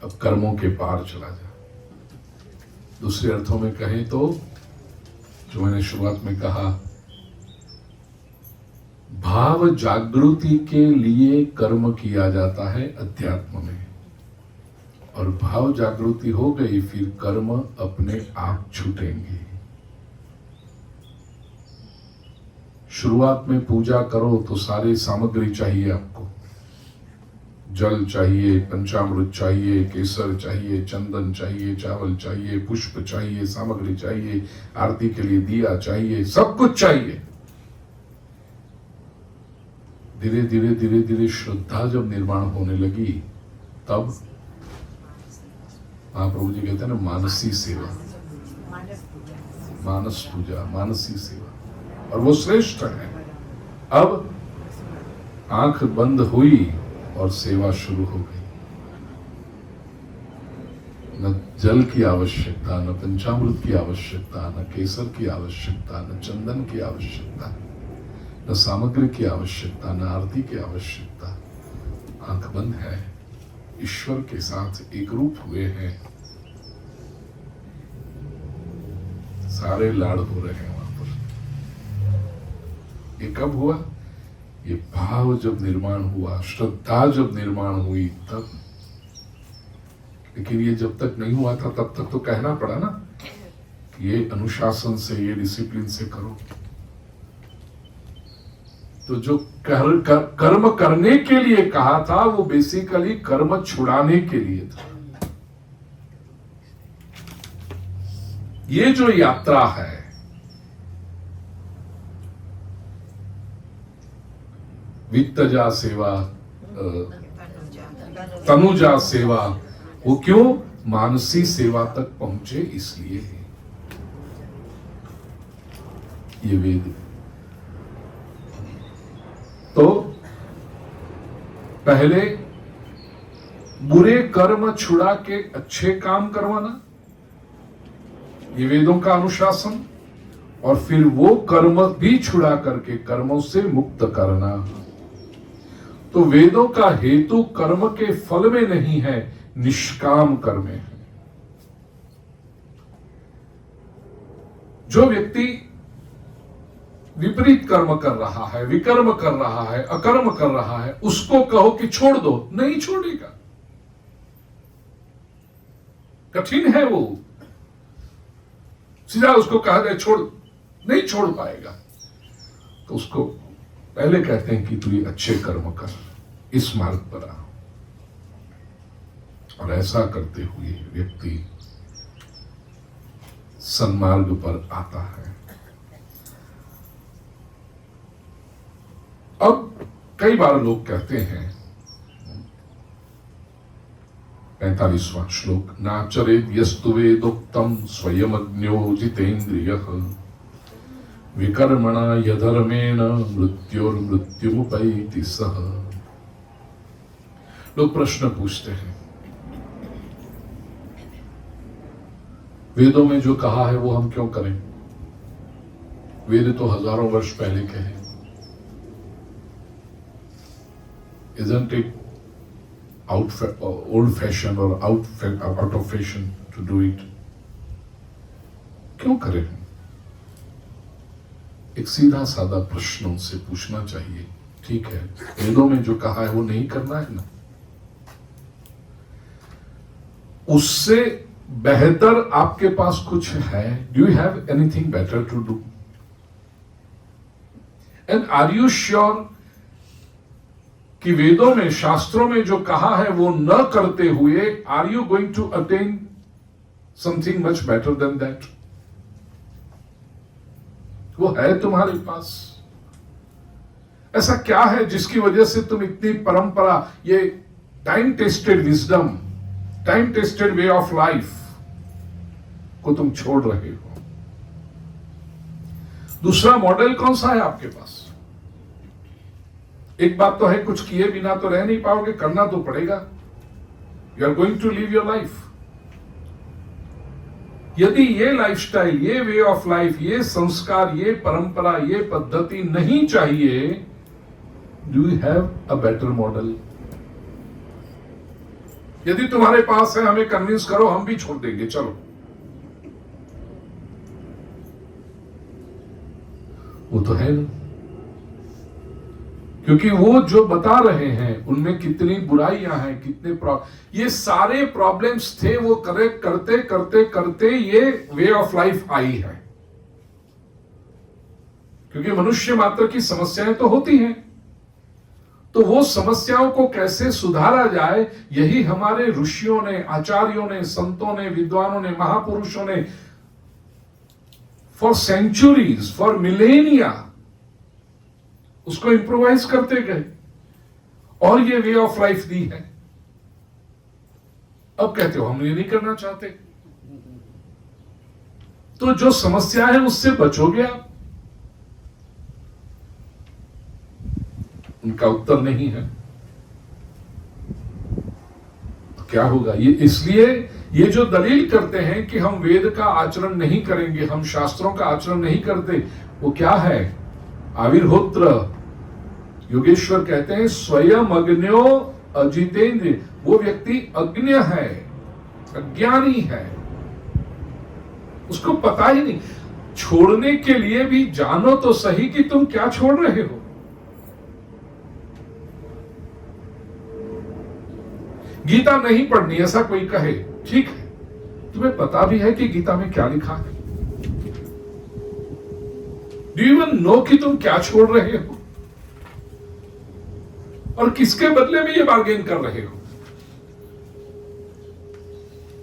अब कर्मों के पार चला जा। दूसरे अर्थों में कहें तो, जो मैंने शुरुआत में कहा, भाव जागृति के लिए कर्म किया जाता है अध्यात्म में, और भाव जागृति हो गई फिर कर्म अपने आप छूटेंगे। शुरुआत में पूजा करो तो सारी सामग्री चाहिए आपको, जल चाहिए, पंचामृत चाहिए, केसर चाहिए, चंदन चाहिए, चावल चाहिए, पुष्प चाहिए, सामग्री चाहिए, आरती के लिए दिया चाहिए, सब कुछ चाहिए। धीरे धीरे धीरे धीरे श्रद्धा जब निर्माण होने लगी, तब महाप्रभु जी कहते हैं ना, मानसी सेवा, मानस पूजा, मानसी सेवा, और वो श्रेष्ठ है। अब आंख बंद हुई और सेवा शुरू हो गई। न जल की आवश्यकता, न पंचामृत की आवश्यकता, न केसर की आवश्यकता, न चंदन की आवश्यकता, न सामग्री की आवश्यकता, न आरती की आवश्यकता। आंख बंद है, ईश्वर के साथ एक रूप हुए हैं, सारे लाड़ हो रहे हैं वहां पर। ये कब हुआ, ये भाव जब निर्माण हुआ, श्रद्धा जब निर्माण हुई तब। लेकिन ये जब तक नहीं हुआ था तब तक तो कहना पड़ा ना, ये अनुशासन से, ये डिसिप्लिन से करो। तो जो कर्म करने के लिए कहा था वो बेसिकली कर्म छुड़ाने के लिए था। ये जो यात्रा है, वित्तजा सेवा, तनुजा सेवा, वो क्यों मानसी सेवा तक पहुंचे, इसलिए ये वेद। तो पहले बुरे कर्म छुड़ा के अच्छे काम करवाना, ये वेदों का अनुशासन। और फिर वो कर्म भी छुड़ा करके कर्मों से मुक्त करना। तो वेदों का हेतु कर्म के फल में नहीं है, निष्काम कर्म में है। जो व्यक्ति विपरीत कर्म कर रहा है, विकर्म कर रहा है, अकर्म कर रहा है, उसको कहो कि छोड़ दो, नहीं छोड़ेगा। कठिन है वो, सीधा उसको कहा जाए छोड़, नहीं छोड़ पाएगा। तो उसको पहले कहते हैं कि तू ये अच्छे कर्म कर, इस मार्ग पर आ, और ऐसा करते हुए व्यक्ति सन्मार्ग पर आता है। अब कई बार लोग कहते हैं, 45वां श्लोक, नाचरेत यस्तु वेदोक्तम स्वयमज्ञो जितेन्द्रियः विकर्मणा यधर्मेण मृत्युर्मृत्युमुपैति सः। लोग प्रश्न पूछते हैं, वेदों में जो कहा है वो हम क्यों करें? वेद तो हजारों वर्ष पहले के हैं। Isn't it old fashioned or out of fashion to do it? क्यों करें? एक सीधा साधा प्रश्न उनसे पूछना चाहिए। ठीक है, वेदों में जो कहा है वो नहीं करना है ना, उससे बेहतर आपके पास कुछ है? Do you have anything better to do? And are you sure कि वेदों में, शास्त्रों में जो कहा है वो न करते हुए are you going to attain something much better than that? वो है तुम्हारे पास? ऐसा क्या है जिसकी वजह से तुम इतनी परंपरा, ये time tested wisdom, time tested way of life को तुम छोड़ रहे हो? दूसरा मॉडल कौन सा है आपके पास? एक बात तो है, कुछ किए बिना तो रह नहीं पाओगे, करना तो पड़ेगा। You are going to live your life. यदि ये लाइफस्टाइल, ये वे ऑफ लाइफ, ये संस्कार, ये परंपरा, ये पद्धति नहीं चाहिए, do you have a better model? यदि तुम्हारे पास है, हमें कन्विंस करो, हम भी छोड़ देंगे, चलो। वो तो है ना, क्योंकि वो जो बता रहे हैं उनमें कितनी बुराइयां हैं, कितने ये सारे प्रॉब्लम्स थे, वो करेक्ट करते करते करते ये वे ऑफ लाइफ आई है। क्योंकि मनुष्य मात्र की समस्याएं तो होती हैं, तो वो समस्याओं को कैसे सुधारा जाए, यही हमारे ऋषियों ने, आचार्यों ने, संतों ने, विद्वानों ने, महापुरुषों ने फॉर सेंचुरीज, फॉर मिलेनिया उसको इंप्रोवाइज करते गए और ये वे ऑफ लाइफ दी है। अब कहते हो हम ये नहीं करना चाहते, तो जो समस्या है उससे बचोगे आप? उनका उत्तर नहीं है। तो क्या होगा? ये इसलिए ये जो दलील करते हैं कि हम वेद का आचरण नहीं करेंगे, हम शास्त्रों का आचरण नहीं करते, वो क्या है? आविर्होत्र योगेश्वर कहते हैं स्वयं अज्ञो अजितेंद्र। वो व्यक्ति अज्ञ है, अज्ञानी है, उसको पता ही नहीं। छोड़ने के लिए भी जानो तो सही कि तुम क्या छोड़ रहे हो। गीता नहीं पढ़नी ऐसा कोई कहे, ठीक है, तुम्हें पता भी है कि गीता में क्या लिखा है? डू यू इवन नो कि तुम क्या छोड़ रहे हो और किसके बदले में ये बार्गेन कर रहे हो?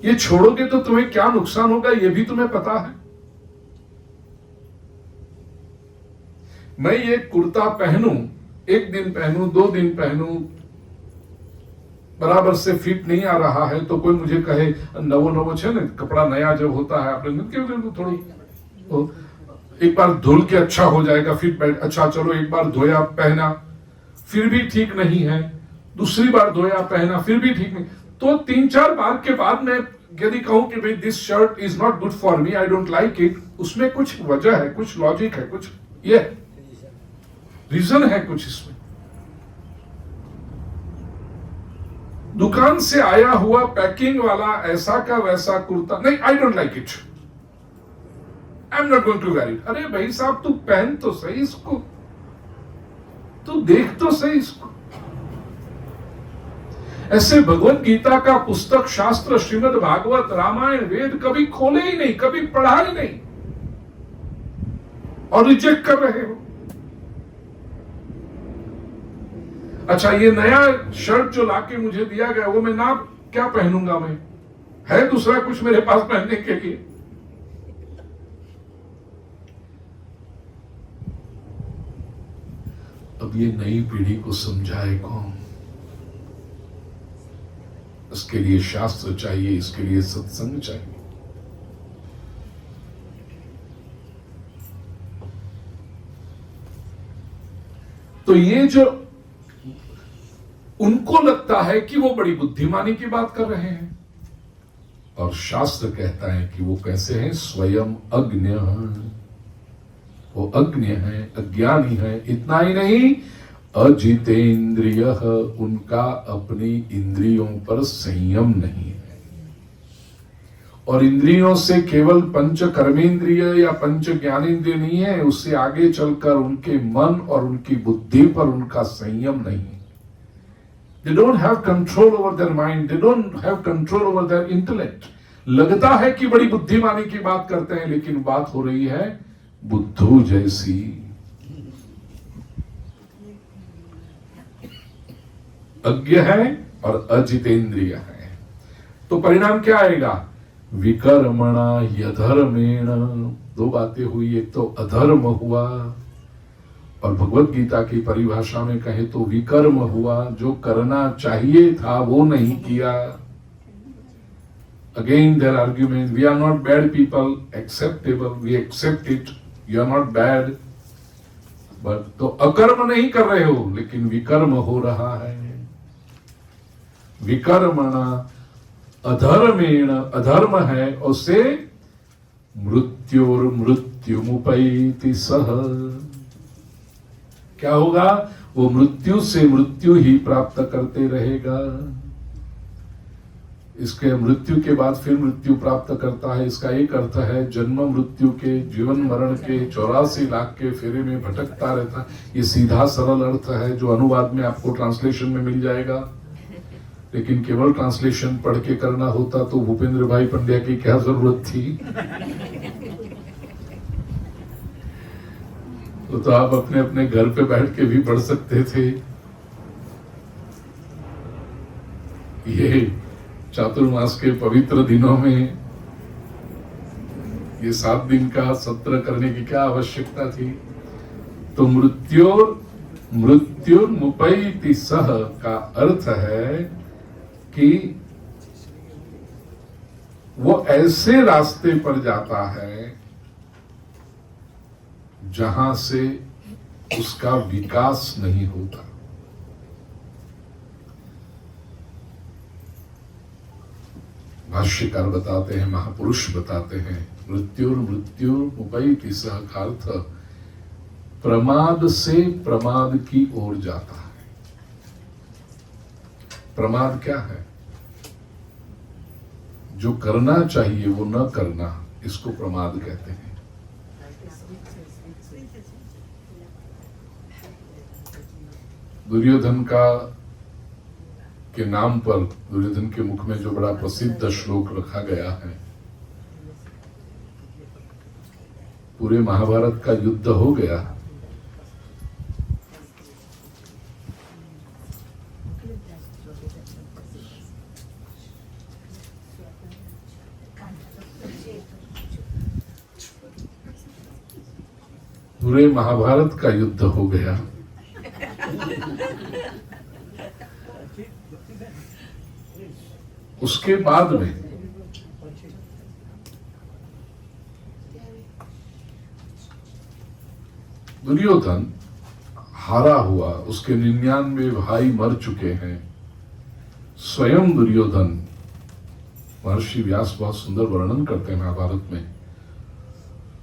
ये छोड़ोगे तो तुम्हें क्या नुकसान होगा ये भी तुम्हें पता है। मैं ये कुर्ता पहनूं, एक दिन पहनूं, 2 दिन पहनूं, बराबर से फिट नहीं आ रहा है तो कोई मुझे कहे नवो नवो छे ने कपड़ा नया जब होता है आपने क्यों थोड़ा एक बार धुल के अच्छा हो जाएगा, फिट बैठ, अच्छा चलो एक बार धोया पहना फिर भी ठीक नहीं है, दूसरी बार धोया पहना फिर भी ठीक नहीं, तो 3-4 बार के बाद मैं यदि कहूं कि भाई this shirt is not good for me, I don't like it, उसमें कुछ वजह है, कुछ लॉजिक है, कुछ ये रीजन है कुछ इसमें। दुकान से आया हुआ पैकिंग वाला ऐसा का वैसा कुर्ता, नहीं, I don't like it, I am not going to wear it. अरे भाई साहब, तू पहन तो सही इसको, तू देख तो सही इसको। ऐसे भगवत गीता का पुस्तक, शास्त्र, श्रीमद् भागवत, रामायण, वेद कभी खोले ही नहीं, कभी पढ़ा ही नहीं, और रिजेक्ट कर रहे हो। अच्छा, ये नया शर्ट जो लाके मुझे दिया गया, वो मैं ना क्या पहनूंगा, मैं है दूसरा कुछ मेरे पास पहनने के लिए? अब ये नई पीढ़ी को समझाए कौन? इसके लिए शास्त्र चाहिए, इसके लिए सत्संग चाहिए। तो ये जो उनको लगता है कि वो बड़ी बुद्धिमानी की बात कर रहे हैं, और शास्त्र कहता है कि वो कैसे हैं, स्वयं अज्ञ हैं, वो अज्ञ है, अज्ञानी है। इतना ही नहीं, अजितेंद्रिय, उनका अपनी इंद्रियों पर संयम नहीं है। और इंद्रियों से केवल पंच कर्मेंद्रिय या पंच ज्ञानेंद्रिय नहीं है, उससे आगे चलकर उनके मन और उनकी बुद्धि पर उनका संयम नहीं है। They don't have control over their mind, they don't have control over their intellect. लगता है कि बड़ी बुद्धिमानी की बात करते हैं, लेकिन बात हो रही है बुद्धू जैसी। अज्ञ है और अजितेंद्रिय है, तो परिणाम क्या आएगा? विकर्मणा यधर्मेण। दो बातें हुई, एक तो अधर्म हुआ, और भगवत गीता की परिभाषा में कहे तो विकर्म हुआ, जो करना चाहिए था वो नहीं किया। Again there argument, we are not bad people, acceptable, we accept it, you are not bad, but तो अकर्म नहीं कर रहे हो, लेकिन विकर्म हो रहा है। विकर्मणा अधर्मेण, अधर्म है, उसे मृत्योर मृत्युमुपैति सह। क्या होगा? वो मृत्यु से मृत्यु ही प्राप्त करते रहेगा। इसके मृत्यु के बाद फिर मृत्यु प्राप्त करता है। इसका एक अर्थ है जन्म मृत्यु के, जीवन मरण के 84 लाख के फेरे में भटकता रहता। ये सीधा सरल अर्थ है जो अनुवाद में आपको ट्रांसलेशन में मिल जाएगा, लेकिन केवल ट्रांसलेशन पढ़ के करना होता तो भूपेंद्र भाई पंड्या की क्या जरूरत थी? तो आप अपने अपने घर पे बैठ के भी पढ़ सकते थे। ये चातुर्मास के पवित्र दिनों में ये 7 दिन का सत्र करने की क्या आवश्यकता थी? तो मृत्युर्मुपैति सह का अर्थ है कि वो ऐसे रास्ते पर जाता है जहां से उसका विकास नहीं होता। भाष्यकार बताते हैं, महापुरुष बताते हैं, मृत्युर्मुपैति सह का अर्थ प्रमाद से प्रमाद की ओर जाता है। प्रमाद क्या है? जो करना चाहिए वो न करना, इसको प्रमाद कहते हैं। दुर्योधन के नाम पर, दुर्योधन के मुख में जो बड़ा प्रसिद्ध श्लोक रखा गया है, पूरे महाभारत का युद्ध हो गया, पूरे महाभारत का युद्ध हो गया, उसके बाद में दुर्योधन हारा हुआ, उसके 99 भाई मर चुके हैं, स्वयं दुर्योधन महर्षि व्यास बहुत सुंदर वर्णन करते हैं महाभारत में।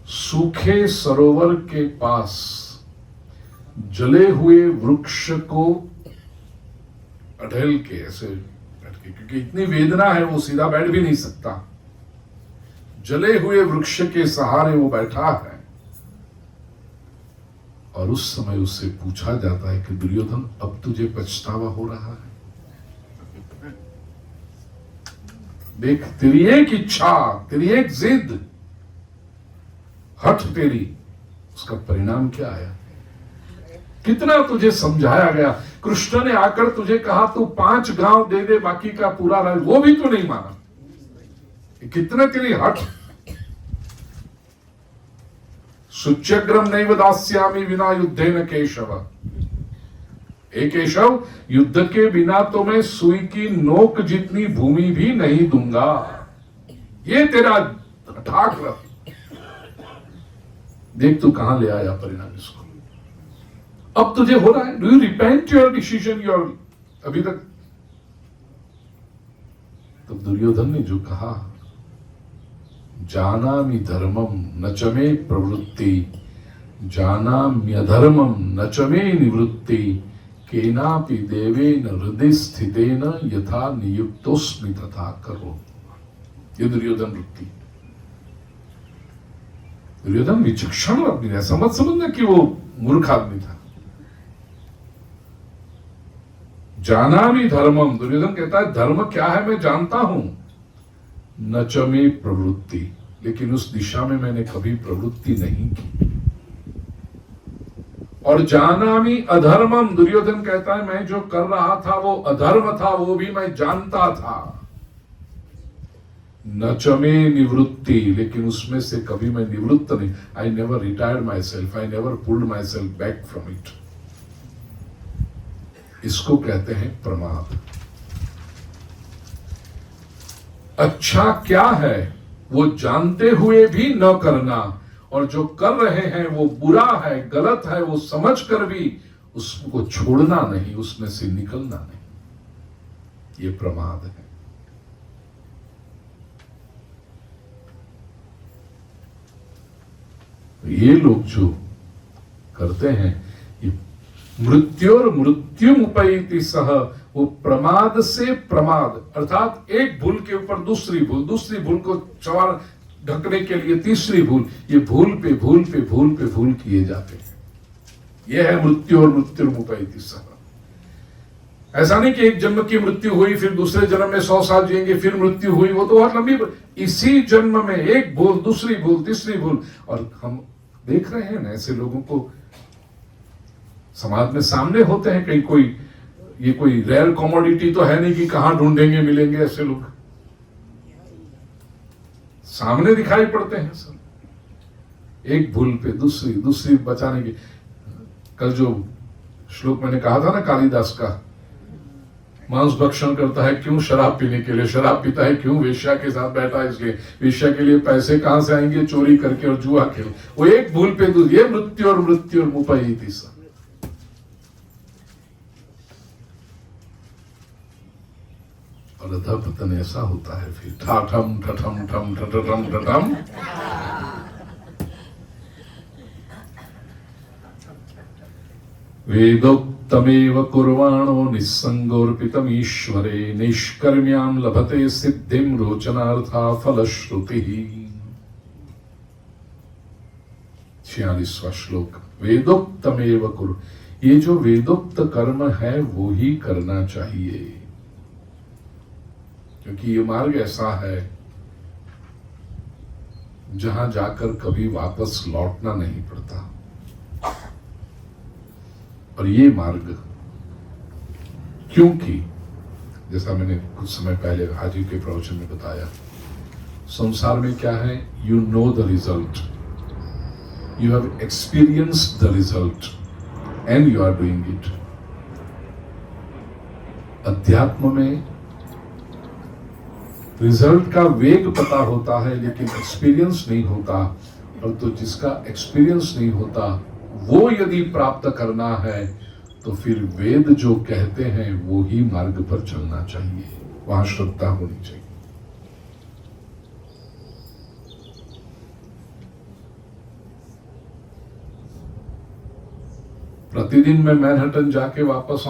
सूखे सरोवर के पास जले हुए वृक्ष को अढ़ेल के ऐसे बैठ के, क्योंकि इतनी वेदना है वो सीधा बैठ भी नहीं सकता, जले हुए वृक्ष के सहारे वो बैठा है। और उस समय उससे पूछा जाता है कि दुर्योधन अब तुझे पछतावा हो रहा है? देख, तेरी एक इच्छा, तेरी एक जिद, हठ तेरी, उसका परिणाम क्या आया? कितना तुझे समझाया गया। कृष्ण ने आकर तुझे कहा तू 5 गांव दे दे, बाकी का पूरा राज्य, वो भी तो नहीं माना। कितना तेरी हठ। सुच्यग्रम नैव दास्यामि विना युद्धेन केशव। हे केशव, युद्ध के बिना तो मैं सुई की नोक जितनी भूमि भी नहीं दूंगा। ये तेरा ठाक रह। देख तू कहां ले आया परिणाम इसको। अब तुझे हो रहा है, do you repent your decision your अभी तक? तो दुर्योधन ने जो कहा, जानामि धर्मम न च मे प्रवृत्ति, जानाम्यधर्मम न च मे निवृत्ति, केनापि देवेन हृदय स्थितेन यथा नियुक्तोस्मि तथा करो। ये दुर्योधन वृत्ति। दुर्योधन विचक्षण आदमी है, समझ समझना कि वो मूर्ख आदमी था। जानामि धर्मम, दुर्योधन कहता है धर्म क्या है मैं जानता हूं, न च मे प्रवृत्ति, लेकिन उस दिशा में मैंने कभी प्रवृत्ति नहीं की। और जानामि अधर्मम, दुर्योधन कहता है मैं जो कर रहा था वो अधर्म था, वो भी मैं जानता था। न च मे निवृत्ति, लेकिन उसमें से कभी मैं निवृत्त नहीं। I never retired my self, I never pulled my self back from it. इसको कहते हैं प्रमाद। अच्छा क्या है वो जानते हुए भी न करना, और जो कर रहे हैं वो बुरा है, गलत है, वो समझ कर भी उसको छोड़ना नहीं, उसमें से निकलना नहीं। ये प्रमाद है। ये लोग जो करते हैं, ये मृत्योर मृत्युमुपैति सह, वो प्रमाद से प्रमाद, अर्थात एक भूल के ऊपर दूसरी भूल, दूसरी भूल को सवार ढकने के लिए तीसरी भूल, ये भूल पे भूल पे भूल पे भूल किए जाते हैं। यह है मृत्यु और मृत्युमुपैति सह। ऐसा नहीं कि एक जन्म की मृत्यु हुई फिर दूसरे जन्म में 100 साल जिएंगे, फिर मृत्यु हुई, वो तो बहुत लंबी। इसी जन्म में एक भूल, दूसरी भूल, तीसरी भूल। और हम देख रहे हैं ना ऐसे लोगों को समाज में सामने होते हैं। कहीं कोई, ये कोई रेयर कमोडिटी तो है नहीं कि कहां ढूंढेंगे मिलेंगे ऐसे लोग, सामने दिखाई पड़ते हैं सब। एक भूल पे दूसरी, दूसरी बचाने की। कल जो श्लोक मैंने कहा था ना कालिदास का, मांस भक्षण करता है क्यों? शराब पीने के लिए। शराब पीता है क्यों? वेश्या के साथ बैठा है इसलिए। वेश्या के लिए पैसे कहां से आएंगे? चोरी करके और जुआ खेल। वो एक भूल पे दूसरी। ये मृत्यु और मृत्यु और मुपैति सह। और अधःपतन ऐसा होता है फिर ठाठम ठठम ठम ठठम ठठम। वेदोक्तमेव कुर्वाणो निस्संगोर्पितम् ईश्वरे, निष्कर्म्यां लभते सिद्धिं रोचनार्था फलश्रुतिः। 46वां श्लोक। वेदोक्तमेव कुरु, ये जो वेदोक्त कर्म है वो ही करना चाहिए, क्योंकि ये मार्ग ऐसा है जहां जाकर कभी वापस लौटना नहीं पड़ता। और ये मार्ग, क्योंकि जैसा मैंने कुछ समय पहले हाजी के प्रवचन में बताया, संसार में क्या है? You know the result, you have experienced the result and you are doing it. अध्यात्म में रिजल्ट का वेग पता होता है लेकिन एक्सपीरियंस नहीं होता। और तो जिसका एक्सपीरियंस नहीं होता वो यदि प्राप्त करना है तो फिर वेद जो कहते हैं वो ही मार्ग पर चलना चाहिए, वहां श्रद्धा होनी चाहिए। प्रतिदिन मैं मैनहट्टन जाके वापस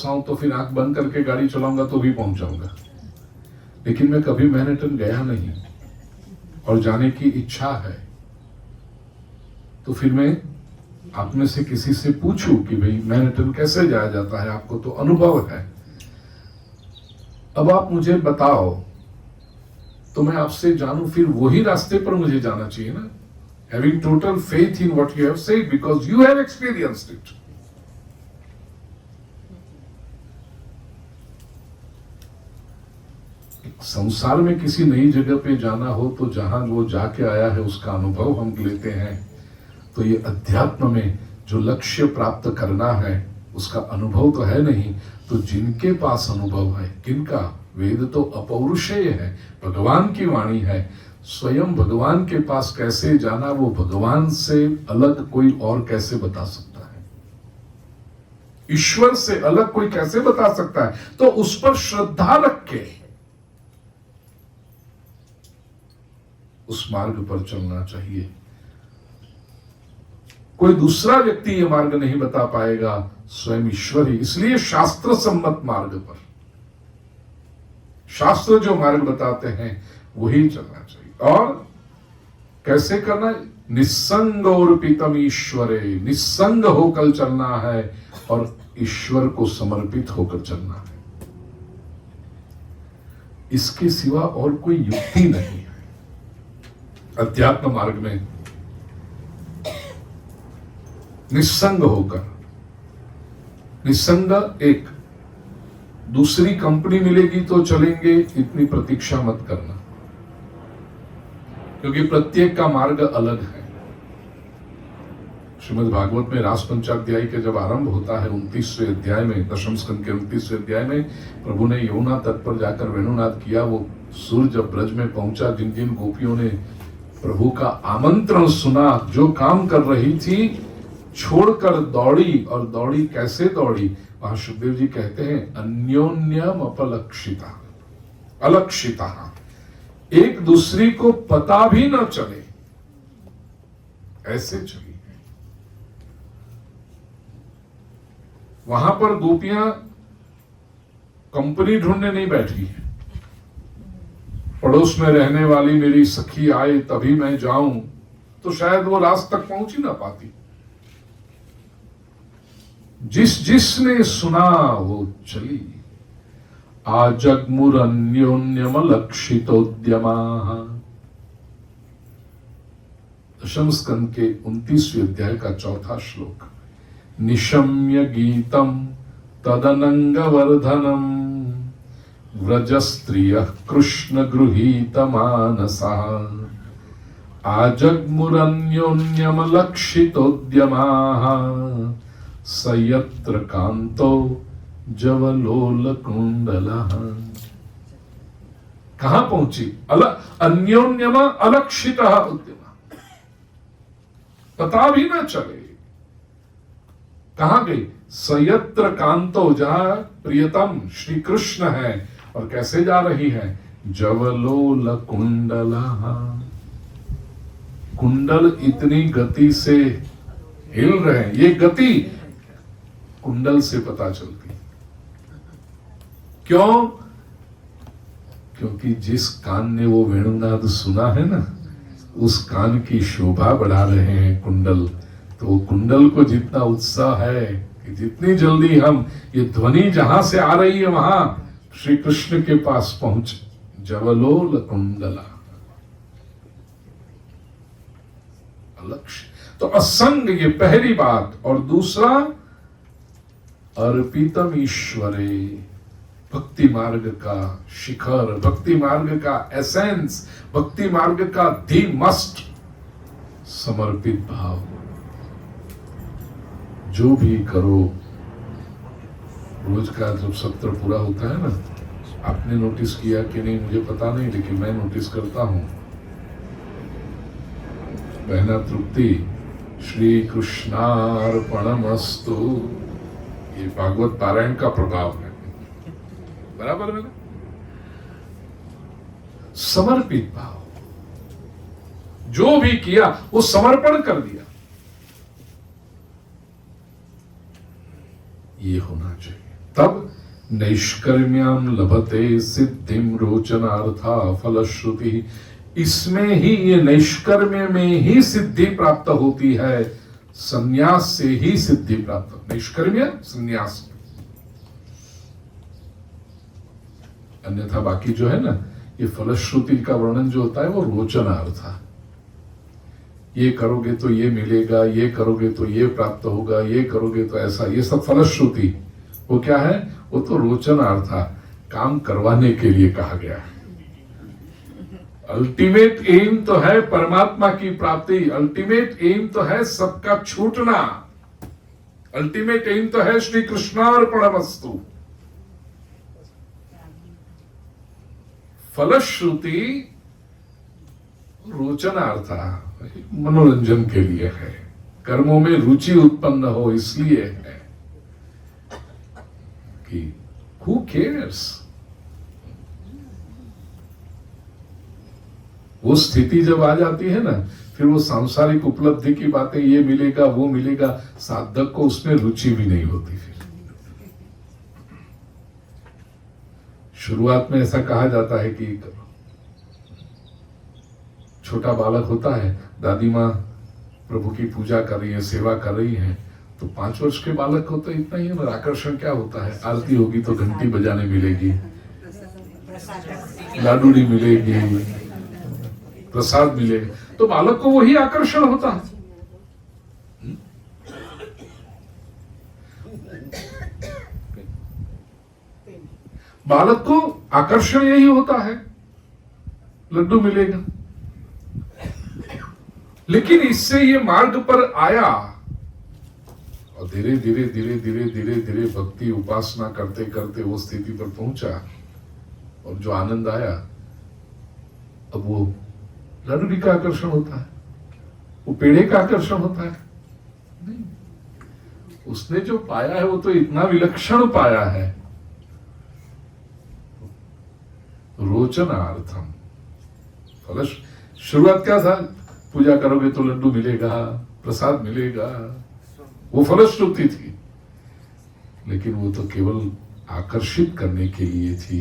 आऊं तो फिर आंख बंद करके गाड़ी चलाऊंगा तो भी पहुंच जाऊंगा। लेकिन मैं कभी मैनहट्टन गया नहीं और जाने की इच्छा है, तो फिर मैं आप में से किसी से पूछूं कि भाई मैनहट्टन कैसे जाया जाता है, आपको तो अनुभव है, अब आप मुझे बताओ तो मैं आपसे जानूं, फिर वही रास्ते पर मुझे जाना चाहिए ना, having total faith in what you have said because you have experienced it. संसार में किसी नई जगह पे जाना हो तो जहां वो जाके आया है उसका अनुभव हम लेते हैं, तो ये अध्यात्म में जो लक्ष्य प्राप्त करना है उसका अनुभव तो है नहीं। तो जिनके पास अनुभव है, किनका, वेद तो अपौरुषेय है, भगवान की वाणी है, स्वयं भगवान के पास कैसे जाना वो भगवान से अलग कोई और कैसे बता सकता है, ईश्वर से अलग कोई कैसे बता सकता है। तो उस पर श्रद्धा रख के उस मार्ग पर चलना चाहिए। कोई दूसरा व्यक्ति ये मार्ग नहीं बता पाएगा, स्वयं ईश्वर ही। इसलिए शास्त्र सम्मत मार्ग पर, शास्त्र जो मार्ग बताते हैं वही चलना चाहिए। और कैसे करना है, निस्संग और पीतम ईश्वरे, निस्संग होकर चलना है और ईश्वर को समर्पित होकर चलना है। इसके सिवा और कोई युक्ति नहीं है अध्यात्म मार्ग में। निस्संग होकर, निस्संग, एक दूसरी कंपनी मिलेगी तो चलेंगे इतनी प्रतीक्षा मत करना, क्योंकि प्रत्येक का मार्ग अलग है। श्रीमद् भागवत में रास पंचाध्यायी के जब आरंभ होता है 29वें अध्याय में, दशम स्कंद के 29वें अध्याय में, प्रभु ने यमुना तट पर जाकर वेणुनाद किया। वो सूर्य जब ब्रज में पहुंचा, जिन जिन गोपियों ने प्रभु का आमंत्रण सुना, जो काम कर रही थी छोड़कर दौड़ी, और दौड़ी कैसे दौड़ी, वहां सुखदेव जी कहते हैं अन्योन्यम अपलक्षिता, अलक्षिता, एक दूसरी को पता भी न चले ऐसे चली। वहां पर गोपियां कंपनी ढूंढने नहीं बैठी है, पड़ोस में रहने वाली मेरी सखी आए तभी मैं जाऊं, तो शायद वो रात तक पहुंच ही ना पाती। जिसने सुना वो चली। आजग्मुरन्योन्यम लक्षितोद्यमा। दशम स्कंद के 29वें अध्याय का 4था श्लोक। निशम्य गीतम तदनंगवर्धनम व्रजस्त्रियः कृष्ण गृहीत मानसा आजग्मुरन्योन्यम लक्षितोद्यमाः सयत्र कांतो जवलोल कुंडलः। कहां पहुंची? अन्योन्यम अलक्षितः उद्यमा, पता भी ना चले कहां गई। सयत्र कांतो, जहां प्रियतम श्री कृष्ण है, और कैसे जा रही है, जवलोल कुंडलः, कुंडल इतनी गति से हिल रहे हैं। ये गति कुंडल से पता चलती। क्यों? क्योंकि जिस कान ने वो वेणुनाद सुना है ना, उस कान की शोभा बढ़ा रहे हैं कुंडल। तो वो कुंडल को जितना उत्साह है कि जितनी जल्दी हम, ये ध्वनि जहां से आ रही है वहां श्री कृष्ण के पास पहुंच। जवलोल कुंडला, लक्ष्य। तो असंग, ये पहली बात। और दूसरा, अर्पितम ईश्वरे, भक्ति मार्ग का शिखर, भक्ति मार्ग का एसेंस, भक्ति मार्ग का दी मस्ट, समर्पित भाव। जो भी करो, रोज का जब सत्र पूरा होता है ना, आपने नोटिस किया कि नहीं मुझे पता नहीं, लेकिन मैं नोटिस करता हूं, बहना तृप्ति श्री कृष्णार्पणमस्तु, ये भागवत पारायण का प्रभाव है, बराबर है ना। समर्पित भाव, जो भी किया वो समर्पण कर दिया। तब नैष्कर्म्याम लभते सिद्धिम रोचनार्था फलश्रुति, इसमें ही, ये नैष्कर्म्य में ही सिद्धि प्राप्त होती है, संन्यास से ही सिद्धि प्राप्त। नैष्कर्म्य संन्यास, अन्यथा बाकी जो है ना, ये फलश्रुति का वर्णन जो होता है वो रोचनार्थ है। ये करोगे तो ये मिलेगा, ये करोगे तो ये प्राप्त होगा, ये करोगे तो ऐसा, ये सब फलश्रुति। वो क्या है? वो तो रोचनार्थ था, काम करवाने के लिए कहा गया है। अल्टीमेट एम तो है परमात्मा की प्राप्ति, अल्टीमेट एम तो है सबका छूटना, अल्टीमेट एम तो है श्री कृष्णार्पणमस्तु। फलश्रुति रोचनार्थ, मनोरंजन के लिए है, कर्मों में रुचि उत्पन्न हो इसलिए है कि हु केयर्स। वो स्थिति जब आ जाती है ना, फिर वो सांसारिक उपलब्धि की बातें, ये मिलेगा वो मिलेगा, साधक को उसमें रुचि भी नहीं होती। फिर शुरुआत में ऐसा कहा जाता है कि छोटा बालक होता है, दादी माँ प्रभु की पूजा कर रही है, सेवा कर रही है, तो 5 वर्ष के बालक को तो इतना ही है, आकर्षण क्या होता है? आरती होगी तो घंटी बजाने मिलेगी, लाडूड़ी मिलेगी, प्रसाद मिलेगा, तो बालक को वही आकर्षण होता है। बालक को आकर्षण यही होता है, लड्डू मिलेगा। लेकिन इससे ये मार्ग पर आया और धीरे धीरे धीरे धीरे धीरे धीरे भक्ति उपासना करते करते वो स्थिति पर पहुंचा, और जो आनंद आया, अब वो लड्डू का आकर्षण होता है, वो पेड़े का आकर्षण होता है नहीं। उसने जो पाया है वो तो इतना विलक्षण पाया है। रोचनार्थम फल, शुरुआत क्या था? पूजा करोगे तो लड्डू मिलेगा, प्रसाद मिलेगा, वो फलश्रुति थी। लेकिन वो तो केवल आकर्षित करने के लिए थी।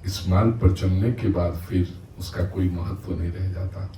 इस मार्ग पर चलने के बाद फिर उसका कोई महत्व नहीं रह जाता।